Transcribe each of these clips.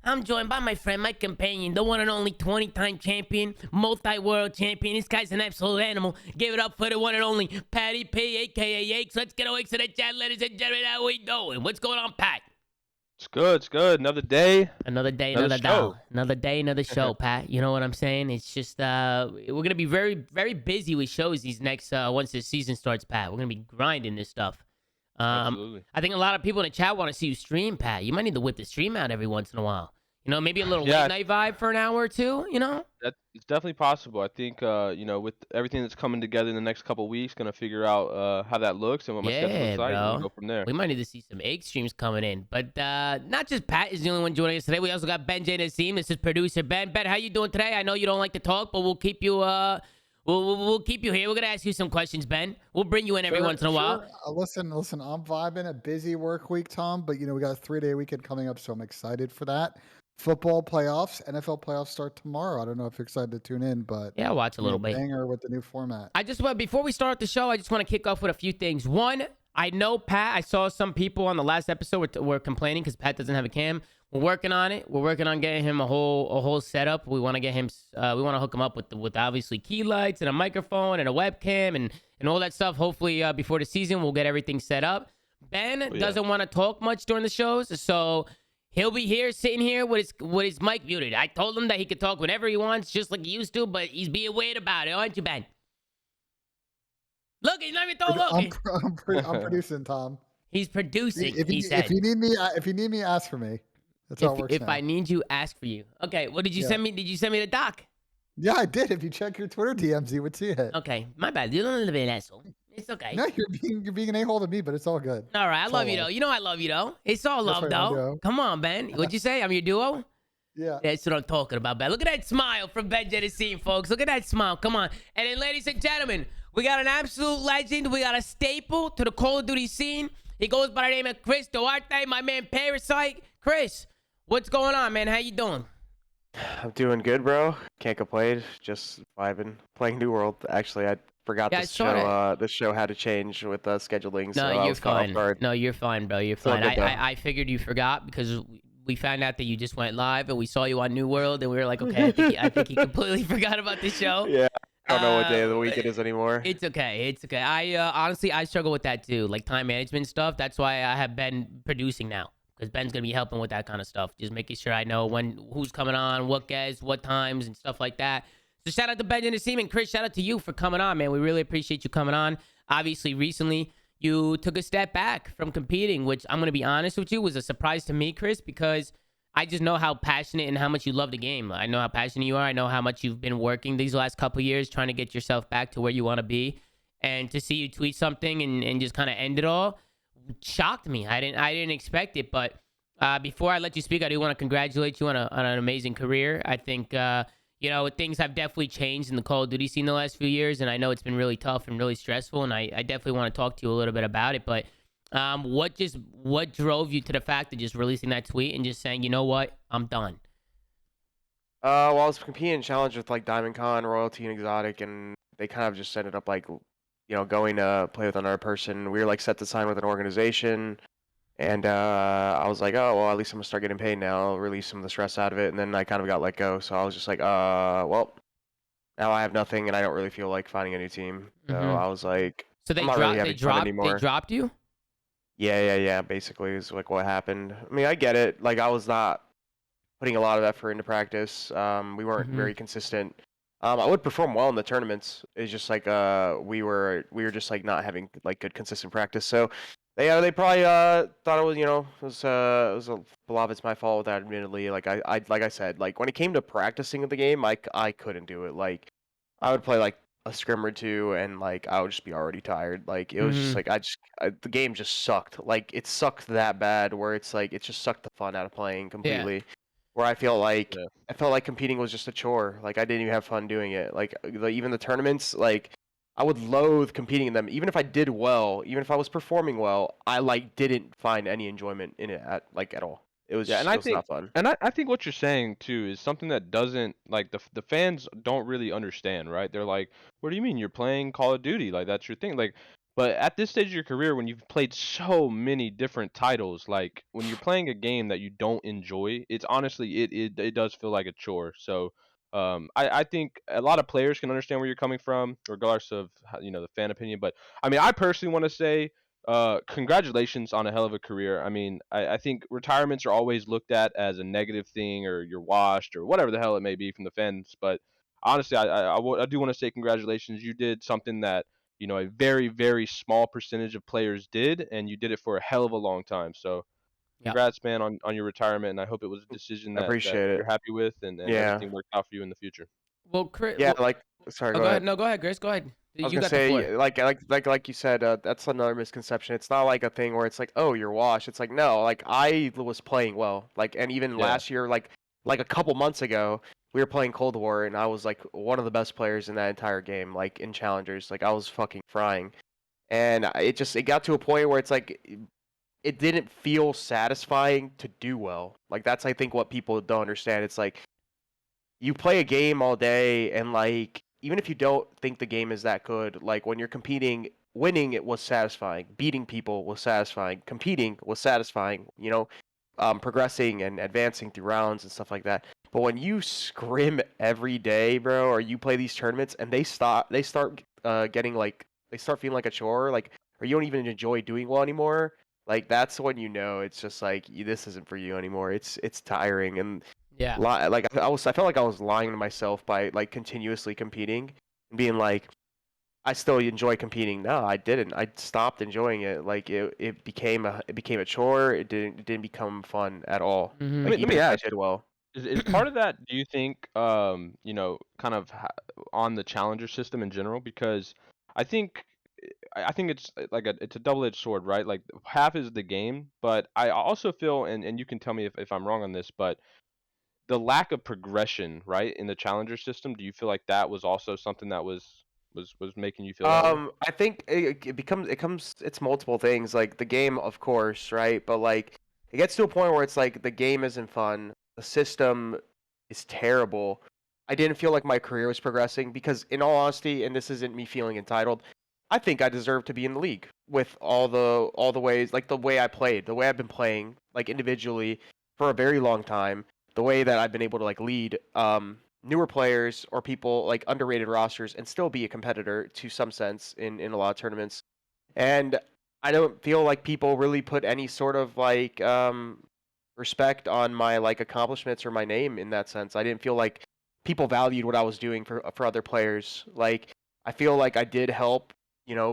I'm joined by my friend, my companion, the one and only 20-time champion, multi-world champion. This guy's an absolute animal. Give it up for the one and only Patty P, a.k.a. Yakes. Let's get away to the chat, ladies and gentlemen. How we doing? What's going on, Pat? It's good. It's good. Another day. Another day, Another another show. dollar. Another day, another show, Pat. You know what I'm saying? It's just, we're going to be very, very busy with shows these next, once this season starts, Pat. We're going to be grinding this stuff. Absolutely. I think a lot of people in the chat want to see you stream, Pat. You might need to whip the stream out every once in a while. You know, maybe a little Yeah. late night vibe for an hour or two, you know? It's definitely possible. I think with everything that's coming together in the next couple of weeks, gonna figure out how that looks and what my schedule Yeah, looks like, and we'll bro. go from there. We might need to see some egg streams coming in. But not just Pat is the only one joining us today. We also got Ben J. Nassim. This is producer Ben. Ben, how you doing today? I know you don't like to talk, but we'll keep you we'll keep you here. We're gonna ask you some questions, Ben. We'll bring you in every once in a while. Listen, I'm vibing a busy work week, Tom, but we got a 3-day weekend coming up, so I'm excited for that. Football playoffs, NFL playoffs start tomorrow. I don't know if you're excited to tune in, but Yeah, I'll watch a little bit. Banger with the new format. Before we start the show, I just want to kick off with a few things. One, I know Pat. I saw some people on the last episode were complaining because Pat doesn't have a cam. We're working on it. We're working on getting him a whole setup. We want to get him. We want to hook him up with obviously key lights and a microphone and a webcam and all that stuff. Hopefully before the season we'll get everything set up. Ben doesn't want to talk much during the shows, so he'll be here, sitting here with his mic muted. I told him that he could talk whenever he wants, just like he used to, but he's being weird about it, aren't you, Ben? Look, he's not even looking. I'm producing, Tom. He's producing. If you need me, ask for me. That's how it works. If I need you, ask for you. Okay. What did you send me? Did you send me the doc? Yeah, I did. If you check your Twitter DMs, you would see it. Okay, my bad. You don't live in an asshole. It's okay. No, you're being an a-hole to me, but it's all good. All right, I love you though. You know I love you though. It's all love though. Come on, Ben. What'd you say? I'm your duo? Yeah. That's what I'm talking about, Ben. Look at that smile from Ben Genesee, folks. Look at that smile. Come on. And then, ladies and gentlemen, we got an absolute legend. We got a staple to the Call of Duty scene. He goes by the name of Chris Duarte, my man Parasite. Chris, what's going on, man? How you doing? I'm doing good, bro. Can't complain. Just vibing, playing New World. Actually, I forgot this show. This show had to change with scheduling. No, you're fine. No, you're fine, bro. You're fine. Good, I figured you forgot because we found out that you just went live and we saw you on New World and we were like, okay, I think he completely forgot about the show. Yeah. I don't know what day of the week it is anymore. It's okay. It's okay. I honestly struggle with that too, like time management stuff. That's why I have Ben producing now. Because Ben's going to be helping with that kind of stuff. Just making sure I know who's coming on, what guests, what times, and stuff like that. So shout out to Ben and the team. And Chris, shout out to you for coming on, man. We really appreciate you coming on. Obviously, recently, you took a step back from competing, which I'm going to be honest with you, was a surprise to me, Chris, because I just know how passionate and how much you love the game. I know how passionate you are. I know how much you've been working these last couple of years trying to get yourself back to where you want to be. And to see you tweet something and just kind of end it all shocked me. I didn't expect it, but before I let you speak, I do want to congratulate you on an amazing career. I think things have definitely changed in the Call of Duty scene the last few years, and I know it's been really tough and really stressful, and I definitely want to talk to you a little bit about it. But what drove you to the fact of just releasing that tweet and just saying, you know what, I'm done? Well, I was competing in challenge with like Diamond Con, Royalty, and Exotic, and they kind of just ended up like, going to play with another person. We were like set to sign with an organization, and I was like, oh well, at least I'm gonna start getting paid now. I'll release some of the stress out of it, and then I kind of got let go. So I was just like, well, now I have nothing, and I don't really feel like finding a new team. So I was like, so they dropped you. Yeah. Basically, is like what happened. I mean, I get it. Like I was not putting a lot of effort into practice. We weren't very consistent. I would perform well in the tournaments. It's just like we were just like not having like good consistent practice. So they probably thought it was it was a lot of it's my fault. That admittedly, like I said, like when it came to practicing the game, I couldn't do it. Like I would play like a scrim or two, and like I would just be already tired. Like it was just like the game just sucked. Like it sucked that bad where it's like it just sucked the fun out of playing completely. Yeah. Where I felt like competing was just a chore. Like I didn't even have fun doing it. Like even the tournaments, like I would loathe competing in them. Even if I did well, even if I was performing well, I like didn't find any enjoyment in it at all. It was just not fun. And I think what you're saying too is something that doesn't like the fans don't really understand, right? They're like, what do you mean you're playing Call of Duty? Like that's your thing. Like But at this stage of your career, when you've played so many different titles, like when you're playing a game that you don't enjoy, it's honestly it does feel like a chore. So I think a lot of players can understand where you're coming from, regardless of the fan opinion. But I mean, I personally want to say congratulations on a hell of a career. I mean, I think retirements are always looked at as a negative thing, or you're washed, or whatever the hell it may be from the fans. But honestly, I do want to say congratulations. You did something that a very, very small percentage of players did, and you did it for a hell of a long time. So Yeah. congrats, man, on your retirement, and I hope it was a decision I that appreciate you're it. happy with, and Yeah. everything worked out for you in the future. Well, Chris. Yeah, Well, sorry, oh, go go ahead. ahead. No, go ahead, Grace. Go ahead. I was You gonna got the floor. say, like you said, that's another misconception. It's not like a thing where it's like, oh, you're washed. It's like, no, like I was playing well. Like, and even Yeah. last year, like a couple months ago, we were playing Cold War, and I was like one of the best players in that entire game, like in challengers. Like I was fucking frying, and it got to a point where it's like it didn't feel satisfying to do well. Like that's I think what people don't understand. It's like you play a game all day and like even if you don't think the game is that good, like when you're competing, winning it was satisfying, beating people was satisfying, competing was satisfying, progressing and advancing through rounds and stuff like that. But when you scrim every day, bro, or you play these tournaments and they start getting like they start feeling like a chore, like or you don't even enjoy doing well anymore, like that's when it's just like this isn't for you anymore. It's tiring and Yeah. like I felt like I was lying to myself by like continuously competing and being like I still enjoy competing. No, I didn't. I stopped enjoying it. Like it became a chore. It didn't become fun at all. Mm-hmm. Like Let even me if I ask. did well. Is part of that, do you think, kind of on the challenger system in general? Because I think I think it's it's a double-edged sword, right? Like half is the game, but I also feel, and you can tell me if I'm wrong on this, but the lack of progression, right, in the challenger system, do you feel like that was also something that was making you feel that way? I think it's multiple things. Like the game, of course, right? But like it gets to a point where it's like the game isn't fun. The system is terrible. I didn't feel like my career was progressing because, in all honesty, and this isn't me feeling entitled, I think I deserve to be in the league with all the ways, like the way I played, the way I've been playing, like individually for a very long time, the way that I've been able to like lead newer players or people like underrated rosters and still be a competitor to some sense in a lot of tournaments. And I don't feel like people really put any sort of like respect on my like accomplishments or my name in that sense. I didn't feel like people valued what I was doing for other players. Like I feel like I did help,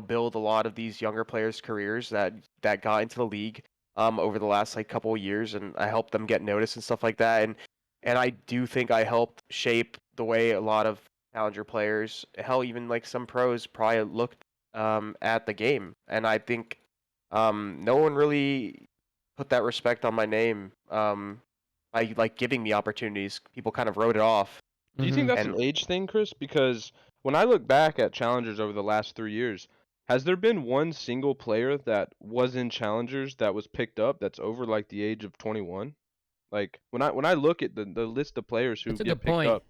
build a lot of these younger players' careers that got into the league over the last like couple of years, and I helped them get noticed and stuff like that. And I do think I helped shape the way a lot of challenger players, hell, even like some pros, probably looked at the game. And I think no one really put that respect on my name by like giving me opportunities. People kind of wrote it off. Do you think that's And an age thing, Chris? Because when I look back at challengers over the last 3 years, has there been one single player that was in challengers that was picked up that's over like the age of 21? Like when I look at the list of players who That's a get good picked point. up,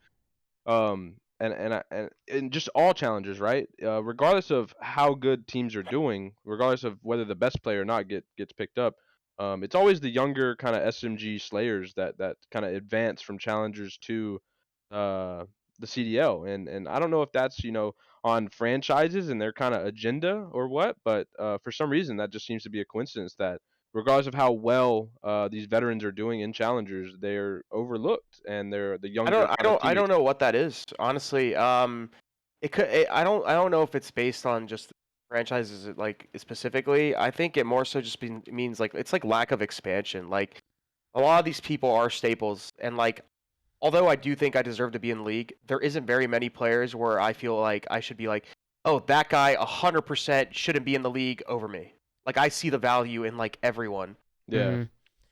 and just all challengers, right? Regardless of how good teams are doing, regardless of whether the best player or not gets picked up, it's always the younger kind of SMG slayers that kind of advance from challengers to uh the CDL, and I don't know if that's on franchises and their kind of agenda or what, but for some reason that just seems to be a coincidence that regardless of how well these veterans are doing in challengers, they're overlooked and they're the I younger don't I kind of don't I don't teammates. know what that is, honestly. I don't know if it's based on just franchises like specifically. I think it more so just means like it's like lack of expansion. Like a lot of these people are staples, and like although I do think I deserve to be in the league, there isn't very many players where I feel like I should be like, oh, that guy 100% shouldn't be in the league over me. Like I see the value in like everyone, Yeah. Mm-hmm.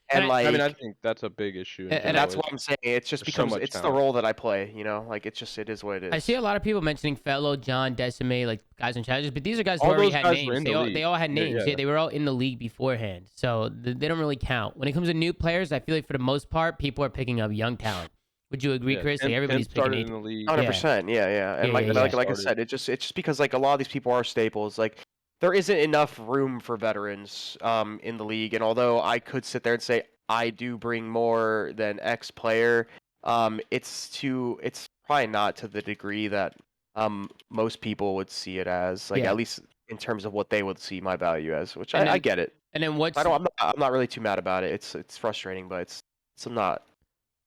and I mean, I like think that's a big issue in And general. that's what I'm saying. It just There's so becomes much it's the talent. role that I play. Like it is what it I is. see a lot of people mentioning Fellow, John, Decimate, like guys in challenges, but these are guys who All already those had guys were names. in They the all league. they all had Yeah, names. yeah. Yeah, they were all in the league beforehand, so they don't really count. When it comes to new players, I feel like for the most part, people are picking up young talent. Would you agree, Yeah, Chris? Like Tim everybody's picking started age. in the league. Yeah, 100%, yeah, yeah, and yeah, like yeah. like I Started. said, it's just because like a lot of these people are staples. Like there isn't enough room for veterans in the league. And although I could sit there and say I do bring more than X player, it's probably not to the degree that most people would see it as. Like Yeah. at least in terms of what they would see my value as, which And I then- get it. And then what's I'm not really too mad about it. It's frustrating, but it's not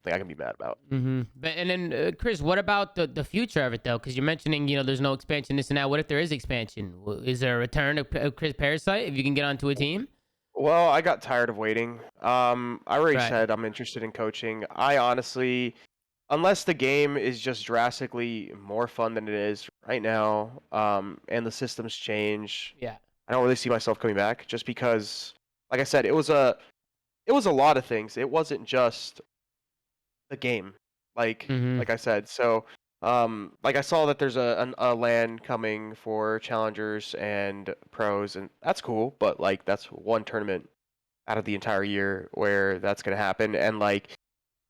thing I can be mad about. But and then Chris, what about the future of it though? Because you're mentioning there's no expansion, this and that. What if there is expansion? Is there a return of Chris Parasite if you can get onto a team? Well, I got tired of waiting. I already Right. said I'm interested in coaching. I honestly, unless the game is just drastically more fun than it is right now, and the systems change, Yeah. I don't really see myself coming back. Just because, like I said, it was a lot of things. It wasn't just the game, like Mhm. I said. So, like I saw that there's a LAN coming for challengers and pros, and that's cool. But like that's one tournament out of the entire year where that's gonna happen, and like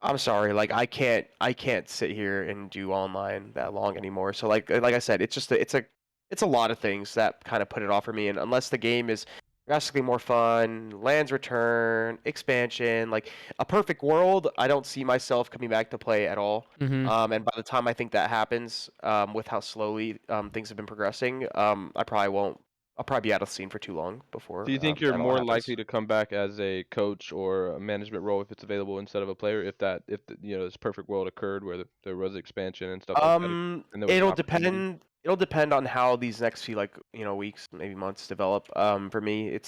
I'm sorry, like I can't sit here and do online that long anymore. So like I said, it's a lot of things that kind of put it off for me. And unless the game is drastically more fun, lands return, expansion, like a perfect world, I don't see myself coming back to play at all. Mhm. And by the time I think that happens, with how slowly things have been progressing, I probably won't. I'll probably be out of the scene for too long before. Do you think you're that all more happens. likely to come back as a coach or a management role if it's available instead of a player? If this perfect world occurred where there was expansion and stuff like that, and there was an It'll opportunity? depend. It'll depend on how these next few weeks, maybe months develop. For me,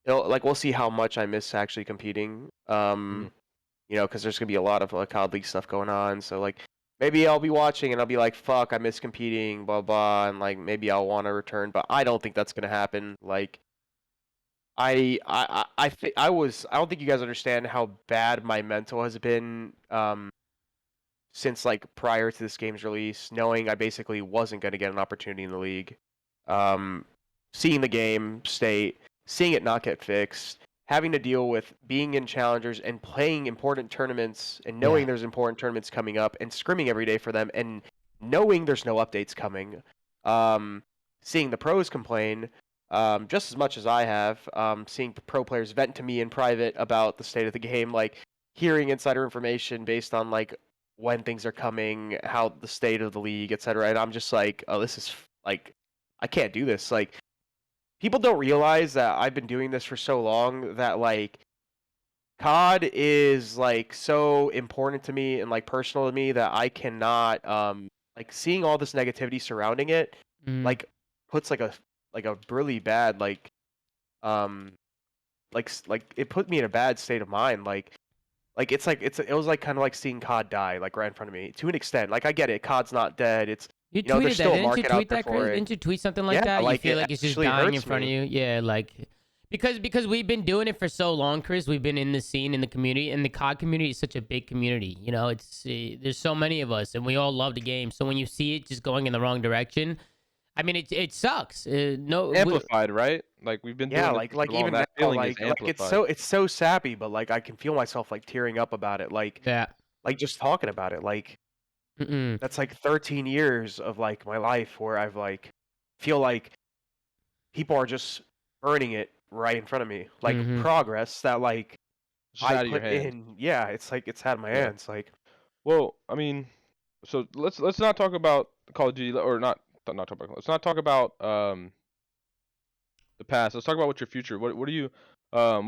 we'll see how much I miss actually competing. Because there's gonna be a lot of COD League stuff going on. So like maybe I'll be watching and I'll be like, fuck, I miss competing, blah blah, and like maybe I'll want to return, but I don't think that's gonna happen. Like I don't think you guys understand how bad my mental has been since like prior to this game's release, knowing I basically wasn't going to get an opportunity in the league, seeing the game state, seeing it not get fixed, having to deal with being in challengers and playing important tournaments and knowing Yeah. there's important tournaments coming up and scrimming every day for them and knowing there's no updates coming, seeing the pros complain. Just as much as I have, seeing pro players vent to me in private about the state of the game, like hearing insider information based on like when things are coming, how the state of the league, etc. And I'm just like, oh, this is like, I can't do this. Like, people don't realize that I've been doing this for so long that like, COD is like so important to me and like personal to me that I cannot like seeing all this negativity surrounding it Mhm. like puts like a really bad like it put me in a bad state of mind like it was like kind of like seeing COD die like right in front of me to an extent. Like I get it, COD's not dead. It's You there's tweeted that, still a didn't you market out tweet there that, for Chris? it. Didn't you tweet something like Yeah, that? You like, feel it like it's just actually dying in hurts front of me. you? Yeah, like because we've been doing it for so long, Chris. We've been in the scene, in the community, and the COD community is such a big community. It's there's so many of us, and we all love the game. So when you see it just going in the wrong direction, I mean, it sucks. Amplified, right? Like we've been Yeah, doing this for like so long. even That now, feeling is like amplified. it's so sappy, but like I can feel myself like tearing up about it. Yeah. Like just talking about it. Like Mm-mm. that's like 13 years of like my life where I've like feel like people are just earning it right in front of me. Like Mhm. progress that like Just I out of your put hands. in. Yeah, it's like it's out of my Yeah. hands. Like Well, I mean, so let's not talk about Call of Duty or not talk about. Let's not talk about the past. Let's talk about what's your future. What are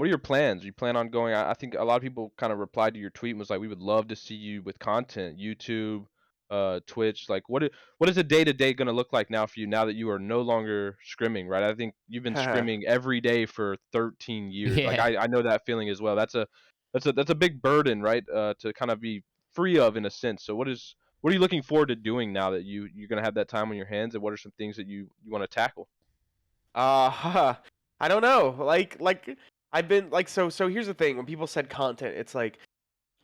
your plans? You plan on going? I think a lot of people kind of replied to your tweet and was like, we would love to see you with content, YouTube, Twitch. Like, what is a day to day going to look like now for you now that you are no longer scrimming, right? I think you've been scrimming every day for 13 years. Like, Yeah. I know that feeling as well. That's a big burden, right? To kind of be free of in a sense. So what are you looking forward to doing now that you're gonna have that time on your hands, and what are some things that you want to tackle? I don't know. Like I've been like so here's the thing. When people said content, it's like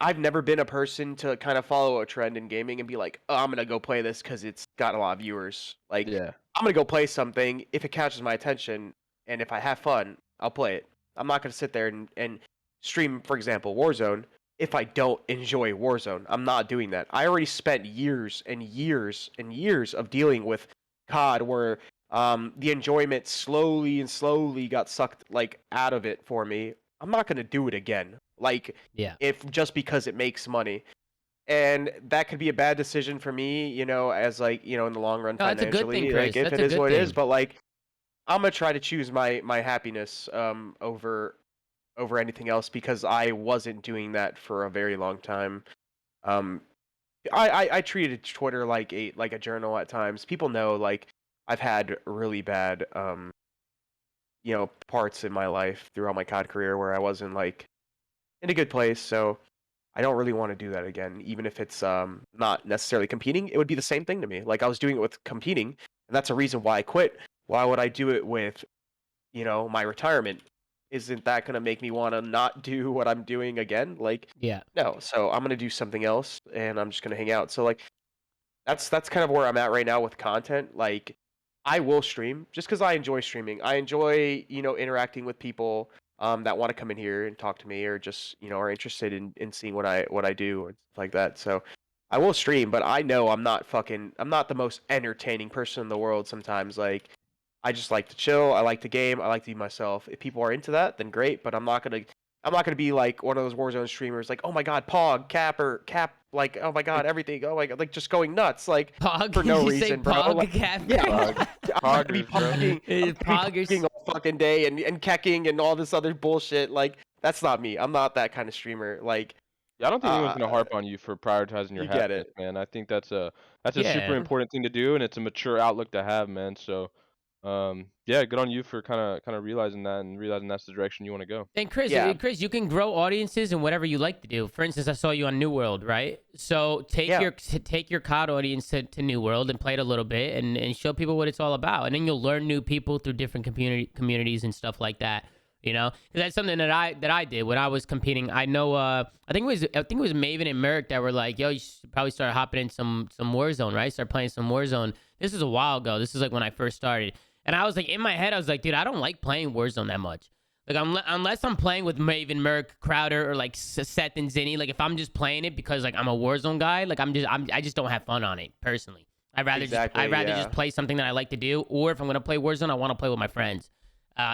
I've never been a person to kind of follow a trend in gaming and be like, "Oh, I'm going to go play this cuz it's got a lot of viewers." Like Yeah. I'm going to go play something if it catches my attention and if I have fun, I'll play it. I'm not going to sit there and stream, for example, Warzone if I don't enjoy Warzone. I'm not doing that. I already spent years and years and years of dealing with COD where the enjoyment slowly got sucked like out of it for me. I'm not gonna do it again. Like, Yeah. if just because it makes money. And that could be a bad decision for me, as like, in the long run No, that's a good thing, financially, like Chris. if That's it a is good what it is, thing. but like I'm gonna try to choose my happiness over anything else because I wasn't doing that for a very long time. Um, I treated Twitter like a journal at times. People know like I've had really bad parts in my life throughout my COD career where I wasn't like in a good place. So I don't really want to do that again, even if it's not necessarily competing. It would be the same thing to me. Like I was doing it with competing, and that's a reason why I quit. Why would I do it with my retirement? Isn't that gonna make me want to not do what I'm doing again? Like, Yeah. no. So I'm gonna do something else, and I'm just gonna hang out. So like that's kind of where I'm at right now with content. Like, I will stream just because I enjoy streaming. I enjoy interacting with people that want to come in here and talk to me, or just are interested in seeing what I do and stuff like that. So I will stream, but I know I'm not the most entertaining person in the world. Sometimes like I just like to chill. I like to game. I like to be myself. If people are into that, then great. But I'm not gonna be like one of those Warzone streamers, like, oh my god, Pog, Cap, like, oh my god, everything, oh my god, like just going nuts, like Pog? for no Did you say reason, bro. Pog, Like, Cap? yeah, Pog. I'm not gonna be Poggers, bro. pogging, I'm gonna be Poggers. pogging all fucking day and kecking and all this other bullshit. Like, that's not me. I'm not that kind of streamer. Like, Yeah, I don't think anyone's uh, gonna harp on you for prioritizing your you get happiness, it. man. I think that's a super Yeah. important thing to do, and it's a mature outlook to have, man. So, yeah, good on you for kind of realizing that and realizing that's the direction you want to go. And Chris, Yeah. Chris, you can grow audiences in whatever you like to do. For instance, I saw you on New World, right? So take Yeah. your COD audience to New World and play it a little bit and show people what it's all about. And then you'll learn new people through different communities and stuff like that. You know, 'cause that's something that I did when I was competing. I know, I think it was Maven and Merrick that were like, "Yo, you should probably start hopping in some Warzone, right? Start playing some Warzone." This is a while ago. This is like when I first started, and I was like, in my head, I was like, "Dude, I don't like playing Warzone that much." Like unless I'm playing with Maven, Merc, Crowder, or like Seth and Zinni. Like if I'm just playing it because like I'm a Warzone guy, like I just don't have fun on it personally. I'd rather Exactly, just yeah. play something that I like to do, or if I'm gonna play Warzone, I want to play with my friends.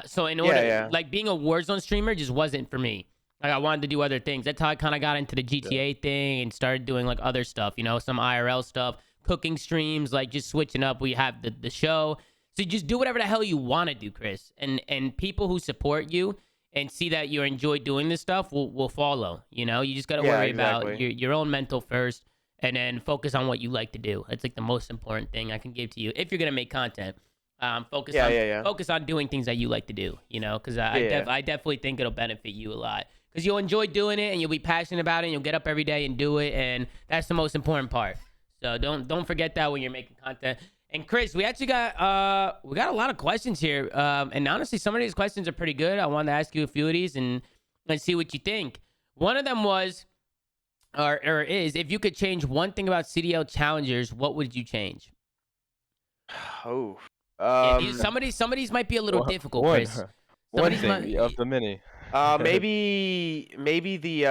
So in order, Yeah. like being a Warzone streamer just wasn't for me. Like I wanted to do other things. That's how I kind of got into the GTA thing and started doing like other stuff, some IRL stuff, cooking streams, like just switching up. We have the show. So you just do whatever the hell you want to do, Chris. And people who support you and see that you enjoy doing this stuff will follow. You just got to Yeah, worry about exactly. your own mental first and then focus on what you like to do. That's like the most important thing I can give to you if you're going to make content. Focus on Yeah. focus on doing things that you like to do, because Yeah. I definitely think it'll benefit you a lot because you'll enjoy doing it and you'll be passionate about it and you'll get up every day and do it, and that's the most important part. So don't forget that when you're making content. And Chris, we actually got a lot of questions here, and honestly, some of these questions are pretty good. I wanted to ask you a few of these and let's see what you think. One of them was, or is, if you could change one thing about CDL challengers, what would you change? Oh. Yeah, some of these might be a little difficult, Chris. Some of One these thing of the many. Maybe the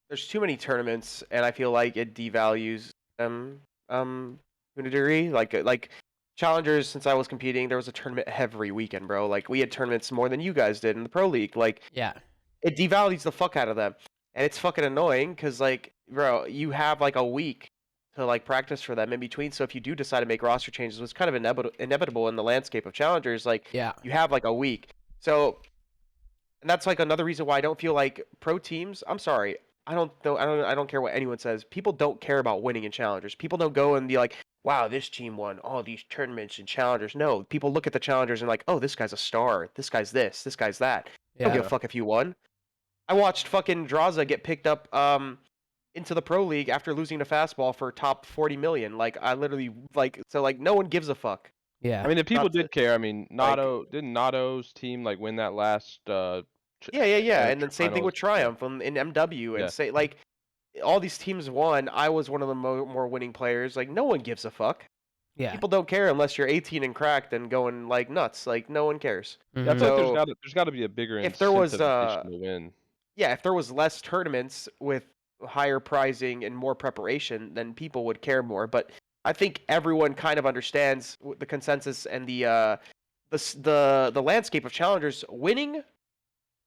there's too many tournaments, and I feel like it devalues them to a degree. Like challengers, since I was competing, there was a tournament every weekend, bro. Like we had tournaments more than you guys did in the pro league. Like Yeah. it devalues the fuck out of them, and it's fucking annoying because like, bro, you have like a week to like practice for them in between. So if you do decide to make roster changes, it's kind of inevitable in the landscape of challengers. Like Yeah. you have like a week. So, and that's like another reason why I don't feel like pro teams. I'm sorry, I don't care what anyone says. People don't care about winning in challengers. People don't go and be like, wow, this team won all these tournaments and challengers. No, people look at the challengers and like, oh, this guy's a star. This guy's this guy's that. I don't give a fuck if you won. I watched fucking Draza get picked up into the pro league after losing to fastball for top 40 million. Like I literally like no one gives a fuck. Yeah. I mean, the people Not to- did care. I mean, didn't Nato's team like win that last? Yeah. And then same thing finals? with Triumph in MW and Yeah. say like all these teams won. I was one of the more winning players. Like no one gives a fuck. Yeah. People don't care unless you're 18 and cracked and going like nuts. Like no one cares. Mhm. Yeah, I feel So- like there's got to be a bigger If there was, incentivization to win. Yeah, if there was less tournaments with higher prizing and more preparation, then people would care more. But I think everyone kind of understands the consensus and the landscape of challengers. Winning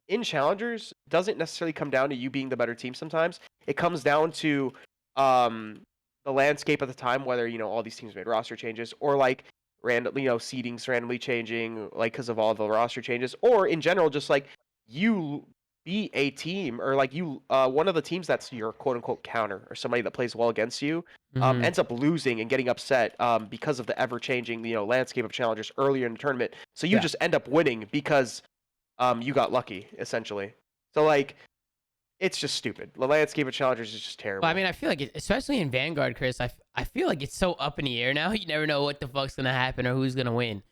in challengers doesn't necessarily come down to you being the better team. Sometimes it comes down to the landscape at the time, whether all these teams made roster changes or like randomly seedings randomly changing like because of all the roster changes, or in general just like you be a team or like you one of the teams that's your quote unquote counter or somebody that plays well against you ends up losing and getting upset because of the ever changing landscape of challengers earlier in the tournament. So you just end up winning because you got lucky essentially. So like it's just stupid. The landscape of challengers is just terrible. Well, I mean, I feel like, especially in Vanguard, Chris, I feel like it's so up in the air now. You never know what the fuck's going to happen or who's going to win.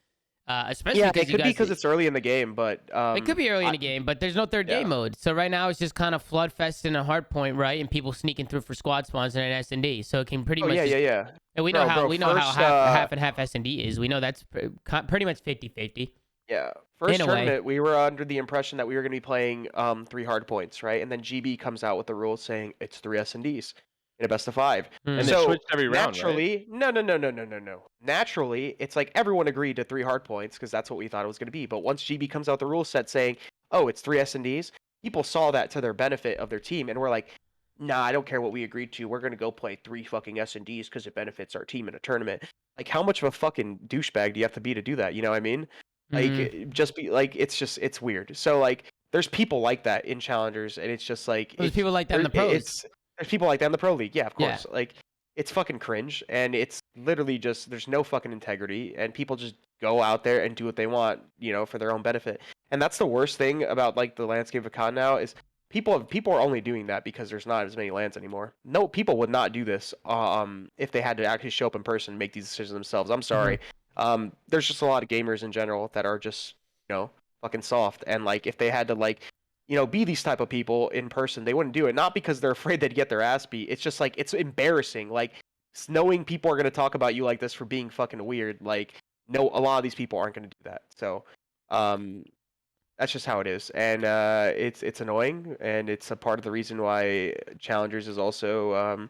Especially it because could be because it's early in the game, but it could be early in the game, but there's no third game mode. So right now it's just kind of floodfest in a hard point, right? And people sneaking through for squad spawns and an S&D. So it can pretty much. And we know how half and half S&D is. We know that's pretty much 50-50. Yeah. First tournament, we were under the impression that we were going to be playing 3 hard points, right? And then GB comes out with the rules saying it's 3 S&Ds in a best of 5. And so they switched every round, naturally, right? no. Naturally, it's like everyone agreed to 3 hard points because that's what we thought it was going to be. But once GB comes out the rule set saying, oh, it's 3 S&Ds, people saw that to their benefit of their team and we're like, nah, I don't care what we agreed to. We're going to go play 3 fucking S&Ds because it benefits our team in a tournament. Like, how much of a fucking douchebag do you have to be to do that? You know what I mean? Like, just be like, it's weird. So like, there's people like that in challengers, and it's just like there's people like that in the pros. There's people like that in the pro league, yeah, of course. Like, it's fucking cringe, and it's literally just there's no fucking integrity, and people just go out there and do what they want, for their own benefit. And that's the worst thing about like the landscape of COD now is people are only doing that because there's not as many lands anymore. No, people would not do this if they had to actually show up in person and make these decisions themselves. I'm sorry. There's just a lot of gamers in general that are just, fucking soft. And like, if they had to like, be these type of people in person, they wouldn't do it. Not because they're afraid they'd get their ass beat. It's just like, it's embarrassing. Like, knowing people are going to talk about you like this for being fucking weird. Like, no, a lot of these people aren't going to do that. So, that's just how it is. And it's annoying. And it's a part of the reason why Challengers is also,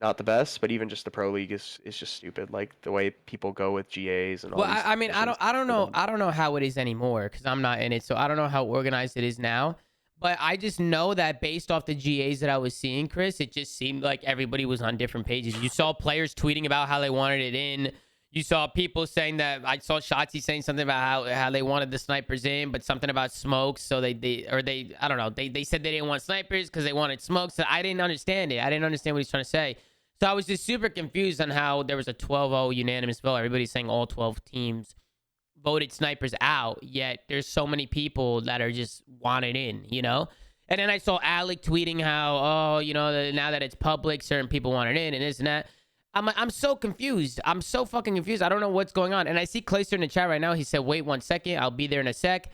not the best, but even just the pro league is just stupid. Like the way people go with GAs and all. Well, I mean, I don't know how it is anymore because I'm not in it, so I don't know how organized it is now. But I just know that based off the GAs that I was seeing, Chris, it just seemed like everybody was on different pages. You saw players tweeting about how they wanted it in. You saw people saying that. I saw Shotzi saying something about how they wanted the snipers in, but something about smokes. So they I don't know. They said they didn't want snipers because they wanted smokes. So I didn't understand it. I didn't understand what he's trying to say. So I was just super confused on how there was a 12-0 unanimous vote. Everybody's saying all 12 teams voted snipers out, yet there's so many people that are just wanted in, And then I saw Alec tweeting how, now that it's public, certain people want it in and this and that. I'm so confused. I'm so fucking confused. I don't know what's going on. And I see Clayster in the chat right now. He said, wait 1 second. I'll be there in a sec.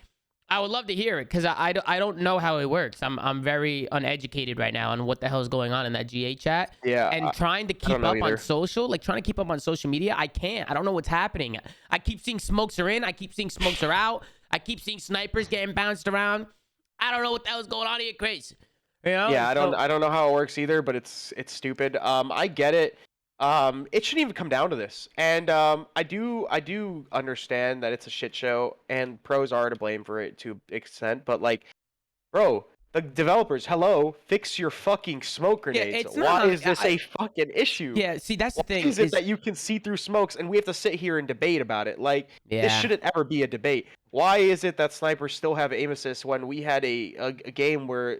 I would love to hear it because I don't know how it works. I'm very uneducated right now on what the hell is going on in that GA chat. Yeah. And trying to keep up on social, trying to keep up on social media, I can't. I don't know what's happening. I keep seeing smokes are in. I keep seeing smokes are out. I keep seeing snipers getting bounced around. I don't know what the hell's going on here, Chris. Yeah, I don't know how it works either, but it's stupid. I get it. It shouldn't even come down to this. And I do understand that it's a shit show and pros are to blame for it to an extent, but like, bro, the developers, hello, fix your fucking smoke grenades. Why is this a fucking issue? Yeah, see, that's the thing. Why is it that you can see through smokes and we have to sit here and debate about it? Like, this shouldn't ever be a debate. Why is it that snipers still have aim assist when we had a game or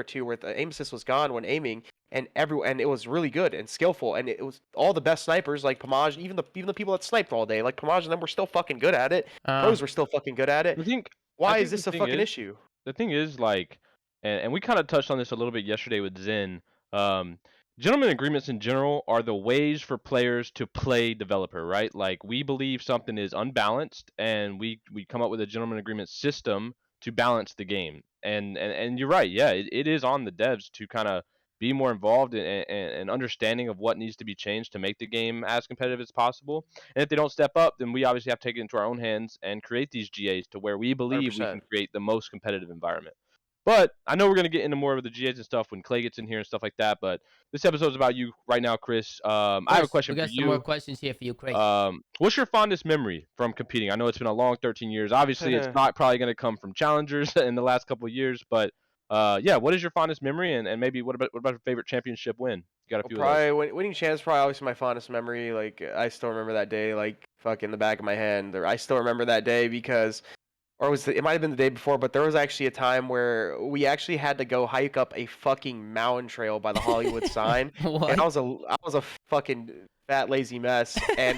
two where the aim assist was gone when aiming, and it was really good and skillful, and it was all the best snipers like Pomage, even the people that sniped all day, like Pomage and them were still fucking good at it. Pros were still fucking good at it. Why is this a fucking issue? The thing is, like, and we kind of touched on this a little bit yesterday with Zen. Gentlemen agreements in general are the ways for players to play developer, right? Like, we believe something is unbalanced, and we come up with a gentleman agreement system to balance the game. And you're right, yeah, it is on the devs to kind of be more involved in understanding of what needs to be changed to make the game as competitive as possible. And if they don't step up, then we obviously have to take it into our own hands and create these GAs to where we believe 100%. we can create the most competitive environment. But I know we're gonna get into more of the GAs and stuff when Clay gets in here and stuff like that. But this episode's about you right now, Chris. I have a question we for got some more you. questions here for you, Chris. What's your fondest memory from competing? I know it's been a long 13 years. Obviously, it's not probably going to come from challengers in the last couple of years, but yeah, what is your fondest memory, and maybe what about your favorite championship win? You got a few of those. Probably winning champs. Probably obviously my fondest memory. Like I still remember that day, like fuck in the back of my hand. I still remember that day because, or it might have been the day before, but there was actually a time where we actually had to go hike up a fucking mountain trail by the Hollywood sign, What? and I was a fucking fat lazy mess, and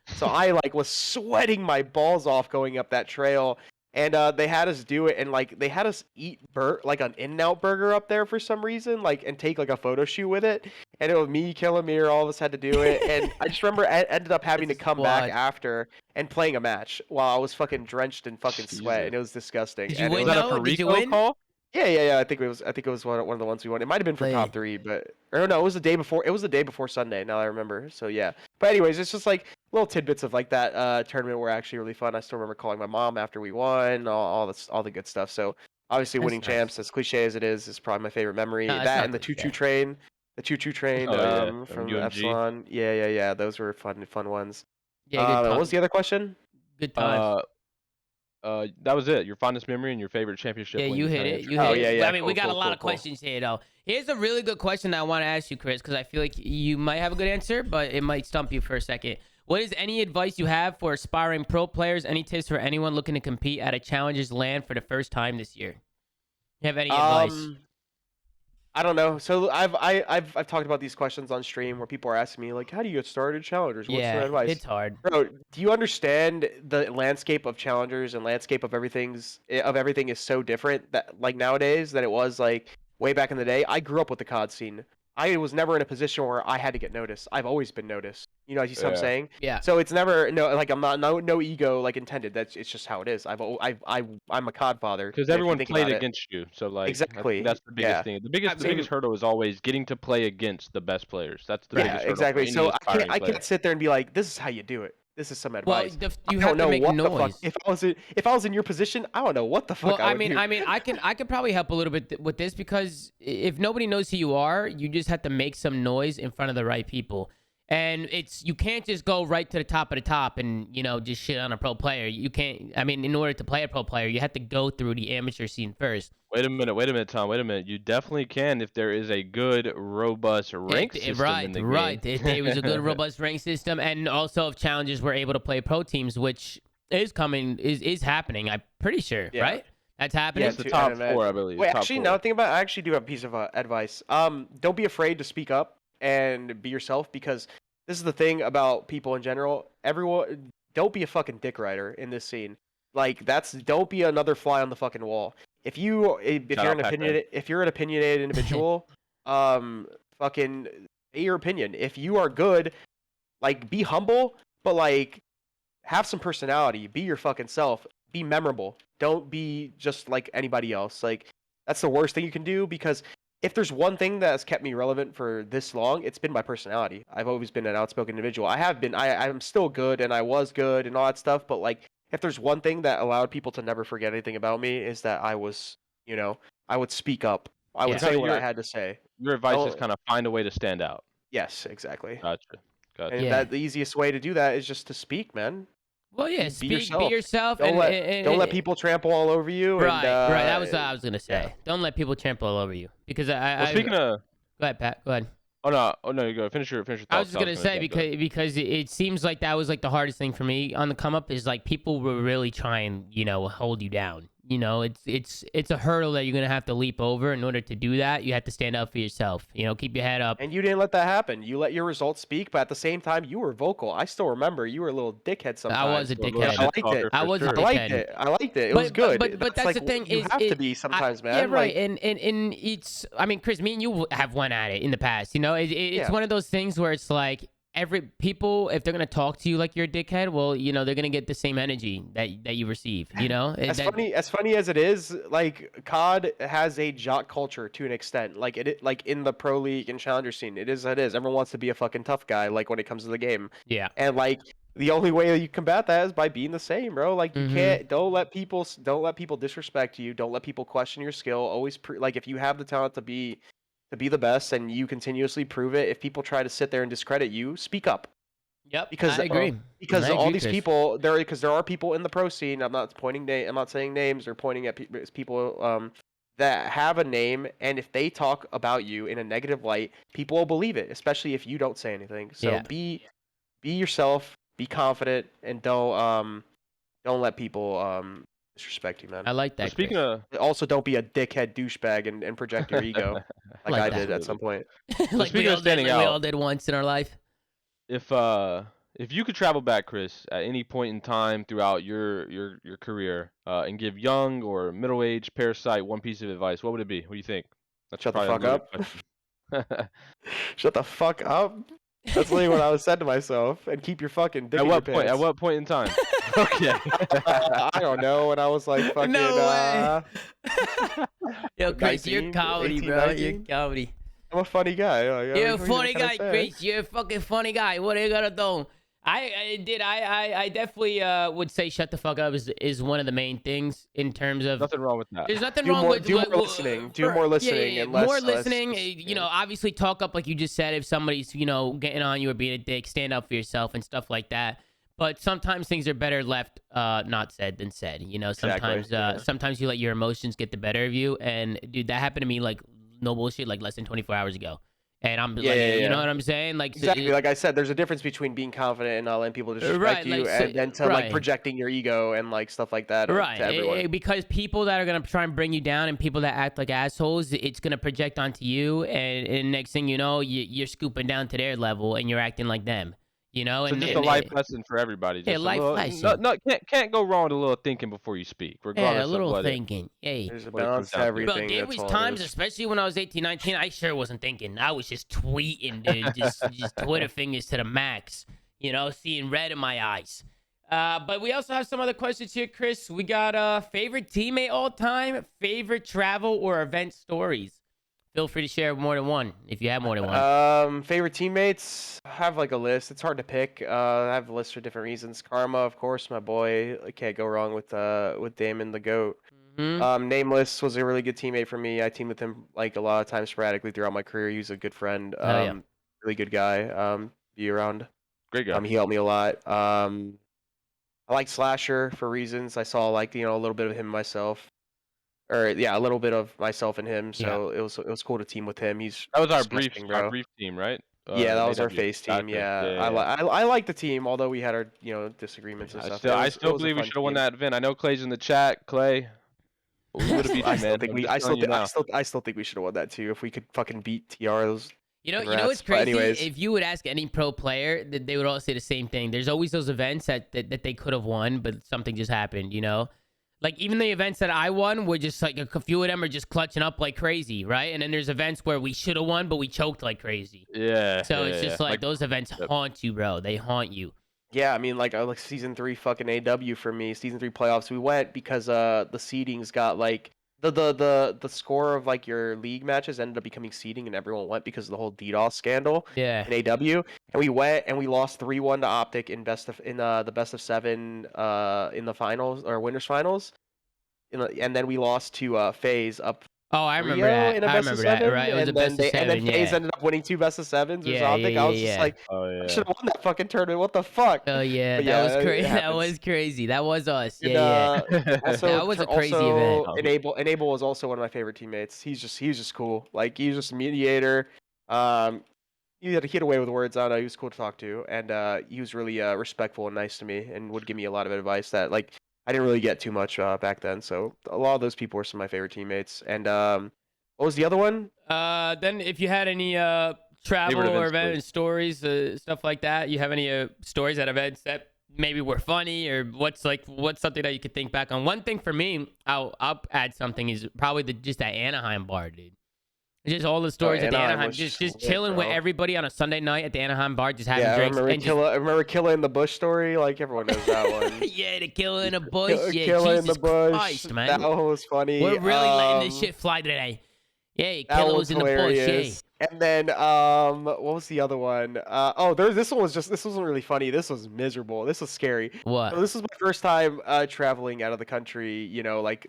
so I like was sweating my balls off going up that trail. And they had us do it, and like they had us eat like an In-N-Out burger up there for some reason, like and take like a photo shoot with it. And it was me, Killamir, all of us had to do it. And I just remember I ended up having to come back after and playing a match while I was fucking drenched in fucking sweat, and it was disgusting. Did you and win? Was that a though? Did you Perico win? call? Yeah. I think it was one of the ones we won. It might have been for Wait. top 3, but or no, it was the day before. It was the day before Sunday. Now I remember. So yeah. But anyways, it's just like little tidbits of like that tournament were actually really fun. I still remember calling my mom after we won. All the good stuff. So obviously That's winning nice. champs, as cliche as it is probably my favorite memory. No, it's That not and the cliche. choo-choo train. The choo-choo train Oh, yeah, from from the UMG. Epsilon. Yeah. Those were fun ones. Yeah, good time. What was the other question? Good times. That was it. Your fondest memory and your favorite championship Yeah, win. you hit kinda it. answered. You Oh, hit it. yeah, I mean, we got a lot of cool. questions here, though. Here's a really good question I want to ask you, Chris, because I feel like you might have a good answer, but it might stump you for a second. What is any advice you have for aspiring pro players? Any tips for anyone looking to compete at a Challengers LAN for the first time this year? You have any advice? I don't know. So I've talked about these questions on stream where people are asking me like, how do you get started challengers? What's their Yeah, advice? it's hard. Bro, do you understand the landscape of challengers and landscape of everything is so different that like nowadays than it was like way back in the day? I grew up with the COD scene. I was never in a position where I had to get noticed. I've always been noticed. You know, you see what I'm Yeah. saying? Yeah. So it's never like I'm not no ego like intended. It's just how it is. I'm a COD father. Because if you everyone think played about it. against you, so like I Exactly, think that's the biggest yeah. thing. The biggest Same- hurdle is always getting to play against the best players. That's the Yeah, biggest hurdle. exactly. For any So aspiring I player. can't sit there and be like, this is how you do it. This is some Well, advice. you I have don't to know make what the noise. fuck. If I was in your position, I don't know what the fuck Well, I would do. I can probably help a little bit with this because if nobody knows who you are, you just have to make some noise in front of the right people. And you can't just go right to the top of the top and, just shit on a pro player. You can't, in order to play a pro player, you have to go through the amateur scene first. Wait a minute, Tom. Wait a minute. You definitely can if there is a good, robust rank system in the game. Right. If there was a good, robust rank system, and also if challengers were able to play pro teams, which is happening, I'm pretty sure, Yeah. right? That's happening. Yeah, It's the to- top and 4, I believe. Wait, Top actually, 4. now think about it, I actually do have a piece of advice. Don't be afraid to speak up and be yourself because this is the thing about people in general. Everyone, don't be a fucking dick rider in this scene. Like don't be another fly on the fucking wall. If you're an opinionated individual, fucking say your opinion. If you are good, like be humble, but like have some personality. Be your fucking self. Be memorable. Don't be just like anybody else. Like that's the worst thing you can do because if there's one thing that has kept me relevant for this long, it's been my personality. I've always been an outspoken individual. I'm still good and I was good and all that stuff, but like if there's one thing that allowed people to never forget anything about me is that I was, I would speak up. I would Yeah. say So what your- I had to say. Your advice is Oh. kind of find a way to stand out. Yes, exactly. Gotcha. And Yeah. the easiest way to do that is just to speak, man. Well, yeah, Be be yourself. yourself. Don't and let people trample all over you. Right, and, right. That was what I was gonna say. yeah. Don't let people trample all over you because Well, speaking of, Go ahead, Pat. Go ahead. oh no, you go. Finish your thoughts. I was just Tom. gonna say because it seems like that was like the hardest thing for me on the come up is like people will really try and hold you down. It's a hurdle that you're gonna have to leap over. In order to do that, you have to stand up for yourself. Keep your head up. And you didn't let that happen. You let your results speak, but at the same time, you were vocal. I still remember you were a little dickhead sometimes. I was a Little dickhead. I liked talker it. for I was a sure. dickhead. I liked it. It was good. But that's like, the thing you is have to be sometimes, man. Yeah, right. Like, And it's Chris, me and you have went at it in the past. It's Yeah. one of those things where it's like every people, if they're gonna talk to you like you're a dickhead, well, they're gonna get the same energy that you receive. as funny as it is, like COD has a jock culture to an extent. Like like in the pro league and challenger scene, it is. Everyone wants to be a fucking tough guy. Like when it comes to the game. Yeah. And like the only way you combat that is by being the same, bro. Like you can't. Don't let people disrespect you. Don't let people question your skill. Always like if you have the talent to be the best and you continuously prove it. If people try to sit there and discredit you, speak up. Yep, Because I agree. because I all agree, these Chris. people there are people in the pro scene. I'm not saying names or pointing at people that have a name, and if they talk about you in a negative light, people will believe it, especially if you don't say anything. So Yeah. be yourself, be confident, and don't let people disrespect you, man. I like that. Speaking Chris. of, Also, don't be a dickhead douchebag and project your ego like Like I that. did at some point. Like speaking we of all did, standing like we out- all did once in our life. if you could travel back, Chris, at any point in time throughout your career, and give young or middle-aged Parasite one piece of advice, what would it be? What do you think? That's Shut the probably a fuck loaded up. question. Shut the fuck up. That's literally what I was said to myself. And keep your fucking dick At in what your point? At pants. what point in time? Okay. I don't know. When I was like fucking No way. Yo, Chris, 19, you're comedy, 18, bro. 19. You're comedy. I'm a funny guy. Like, You're a what are you funny trying guy, to say? Chris. You're a fucking funny guy. What are you gonna do? I definitely would say shut the fuck up is one of the main things in terms of. Nothing wrong with that. There's nothing Do wrong more- with do more listening. Do more listening and less- more less listening. just, You know, obviously talk up like you just said. If somebody's getting on you or being a dick, stand up for yourself and stuff like that. But sometimes things are better left not said than said. You know, sometimes Exactly, yeah. sometimes you let your emotions get the better of you. And dude, that happened to me like no bullshit, like less than 24 hours ago. And I'm like, you know what I'm saying? Like Exactly. Like I said, there's a difference between being confident and not letting people disrespect Right, you, like, so- and then to like right. projecting your ego and like stuff like that to everyone. Because people that are gonna try and bring you down and people that act like assholes, it's gonna project onto you, and next thing you know, you're scooping down to their level and you're acting like them. You know, So and just a life lesson for everybody. Just Yeah, a life little, lesson. Can't go wrong with a little thinking before you speak, regardless a little of what thinking. Hey. There's a what it balance comes to down to. Bro, everything. there That's was all it times, is. especially when I was 18, 19, I sure wasn't thinking. I was just tweeting, dude. just Twitter fingers to the max. You know, seeing red in my eyes. But we also have some other questions here, Chris. We got favorite teammate all time, favorite travel or event stories. Feel free to share more than one if you have more than one. Favorite teammates. I have like a list. It's hard to pick. I have a list for different reasons. Karma, of course, my boy. I can't go wrong with Damon the GOAT. Nameless was a really good teammate for me. I teamed with him like a lot of times sporadically throughout my career. He was a good friend. Yeah. Really good guy. Be around. Great guy. He helped me a lot. I like Slasher for reasons. I saw like a little bit of him myself. Or yeah, a little bit of myself and him. So it was cool to team with him. He's That was our disgusting, brief team, right? Yeah, that was our AW. face team. Gotcha. Yeah, I like the team, although we had our disagreements and stuff. I It still was a believe we fun should have won team. that event. I know Clay's in the chat. Clay, we would have beat you, I still man. think I'm we just I still telling you thi- I now. still I still think we should have won that too if we could fucking beat TR. Those You know Congrats. what's But crazy? anyways. If you would ask any pro player, they would all say the same thing. There's always those events that they could have won, but something just happened, you know? Like, even the events that I won were just, like, a few of them are just clutching up like crazy, right? And then there's events where we should have won, but we choked like crazy. Yeah. So yeah, it's just yeah. like those events haunt you, bro. They haunt you. Yeah, I mean like season 3 fucking AW for me. Season 3 playoffs we went because the seedings got like the score of like your league matches ended up becoming seeding and everyone went because of the whole DDoS scandal Yeah. in AW. And we went and we lost 3-1 to Optic in the best of 7 in the finals or winners finals. And then we lost to FaZe up Oh, I remember Rio that. in a I best of remember that, 7, right? It was a and best then of 7, and then FaZe yeah. ended up winning 2 best of 7s versus Yeah, Optic. yeah, I was yeah, just yeah. like, Oh I yeah. should have won that fucking tournament. What the fuck? Oh, yeah. But That yeah, was it crazy. That happens. was crazy. That was us. And, Yeah, yeah. Also, That was a crazy event. Enable was also one of my favorite teammates. He was just cool. Like he was just a mediator. He had a way with words. I don't know. He was cool to talk to, and he was really respectful and nice to me, and would give me a lot of advice that like I didn't really get too much back then. So a lot of those people were some of my favorite teammates. And what was the other one? Then if you had any travel Favorite or event event stories, stuff like that, you have any stories at events that maybe were funny, or what's something that you could think back on? One thing for me, I'll add something, is probably just that Anaheim bar, dude. Just all the stories at the Anaheim Anaheim, was just lit, chilling with bro. everybody on a Sunday night at the Anaheim bar, just having Yeah, drinks. I remember Killa in the bush story. Like everyone knows that one. Yeah, the killer in the bush. Yeah, Killa in Jesus the bush. Christ, man. That one was funny. We're really letting this shit fly today. Yeah, That killer was was in the bush. Yeah. hilarious. And then what was the other one? This wasn't really funny. This was miserable. This was scary. What? So this was my first time traveling out of the country,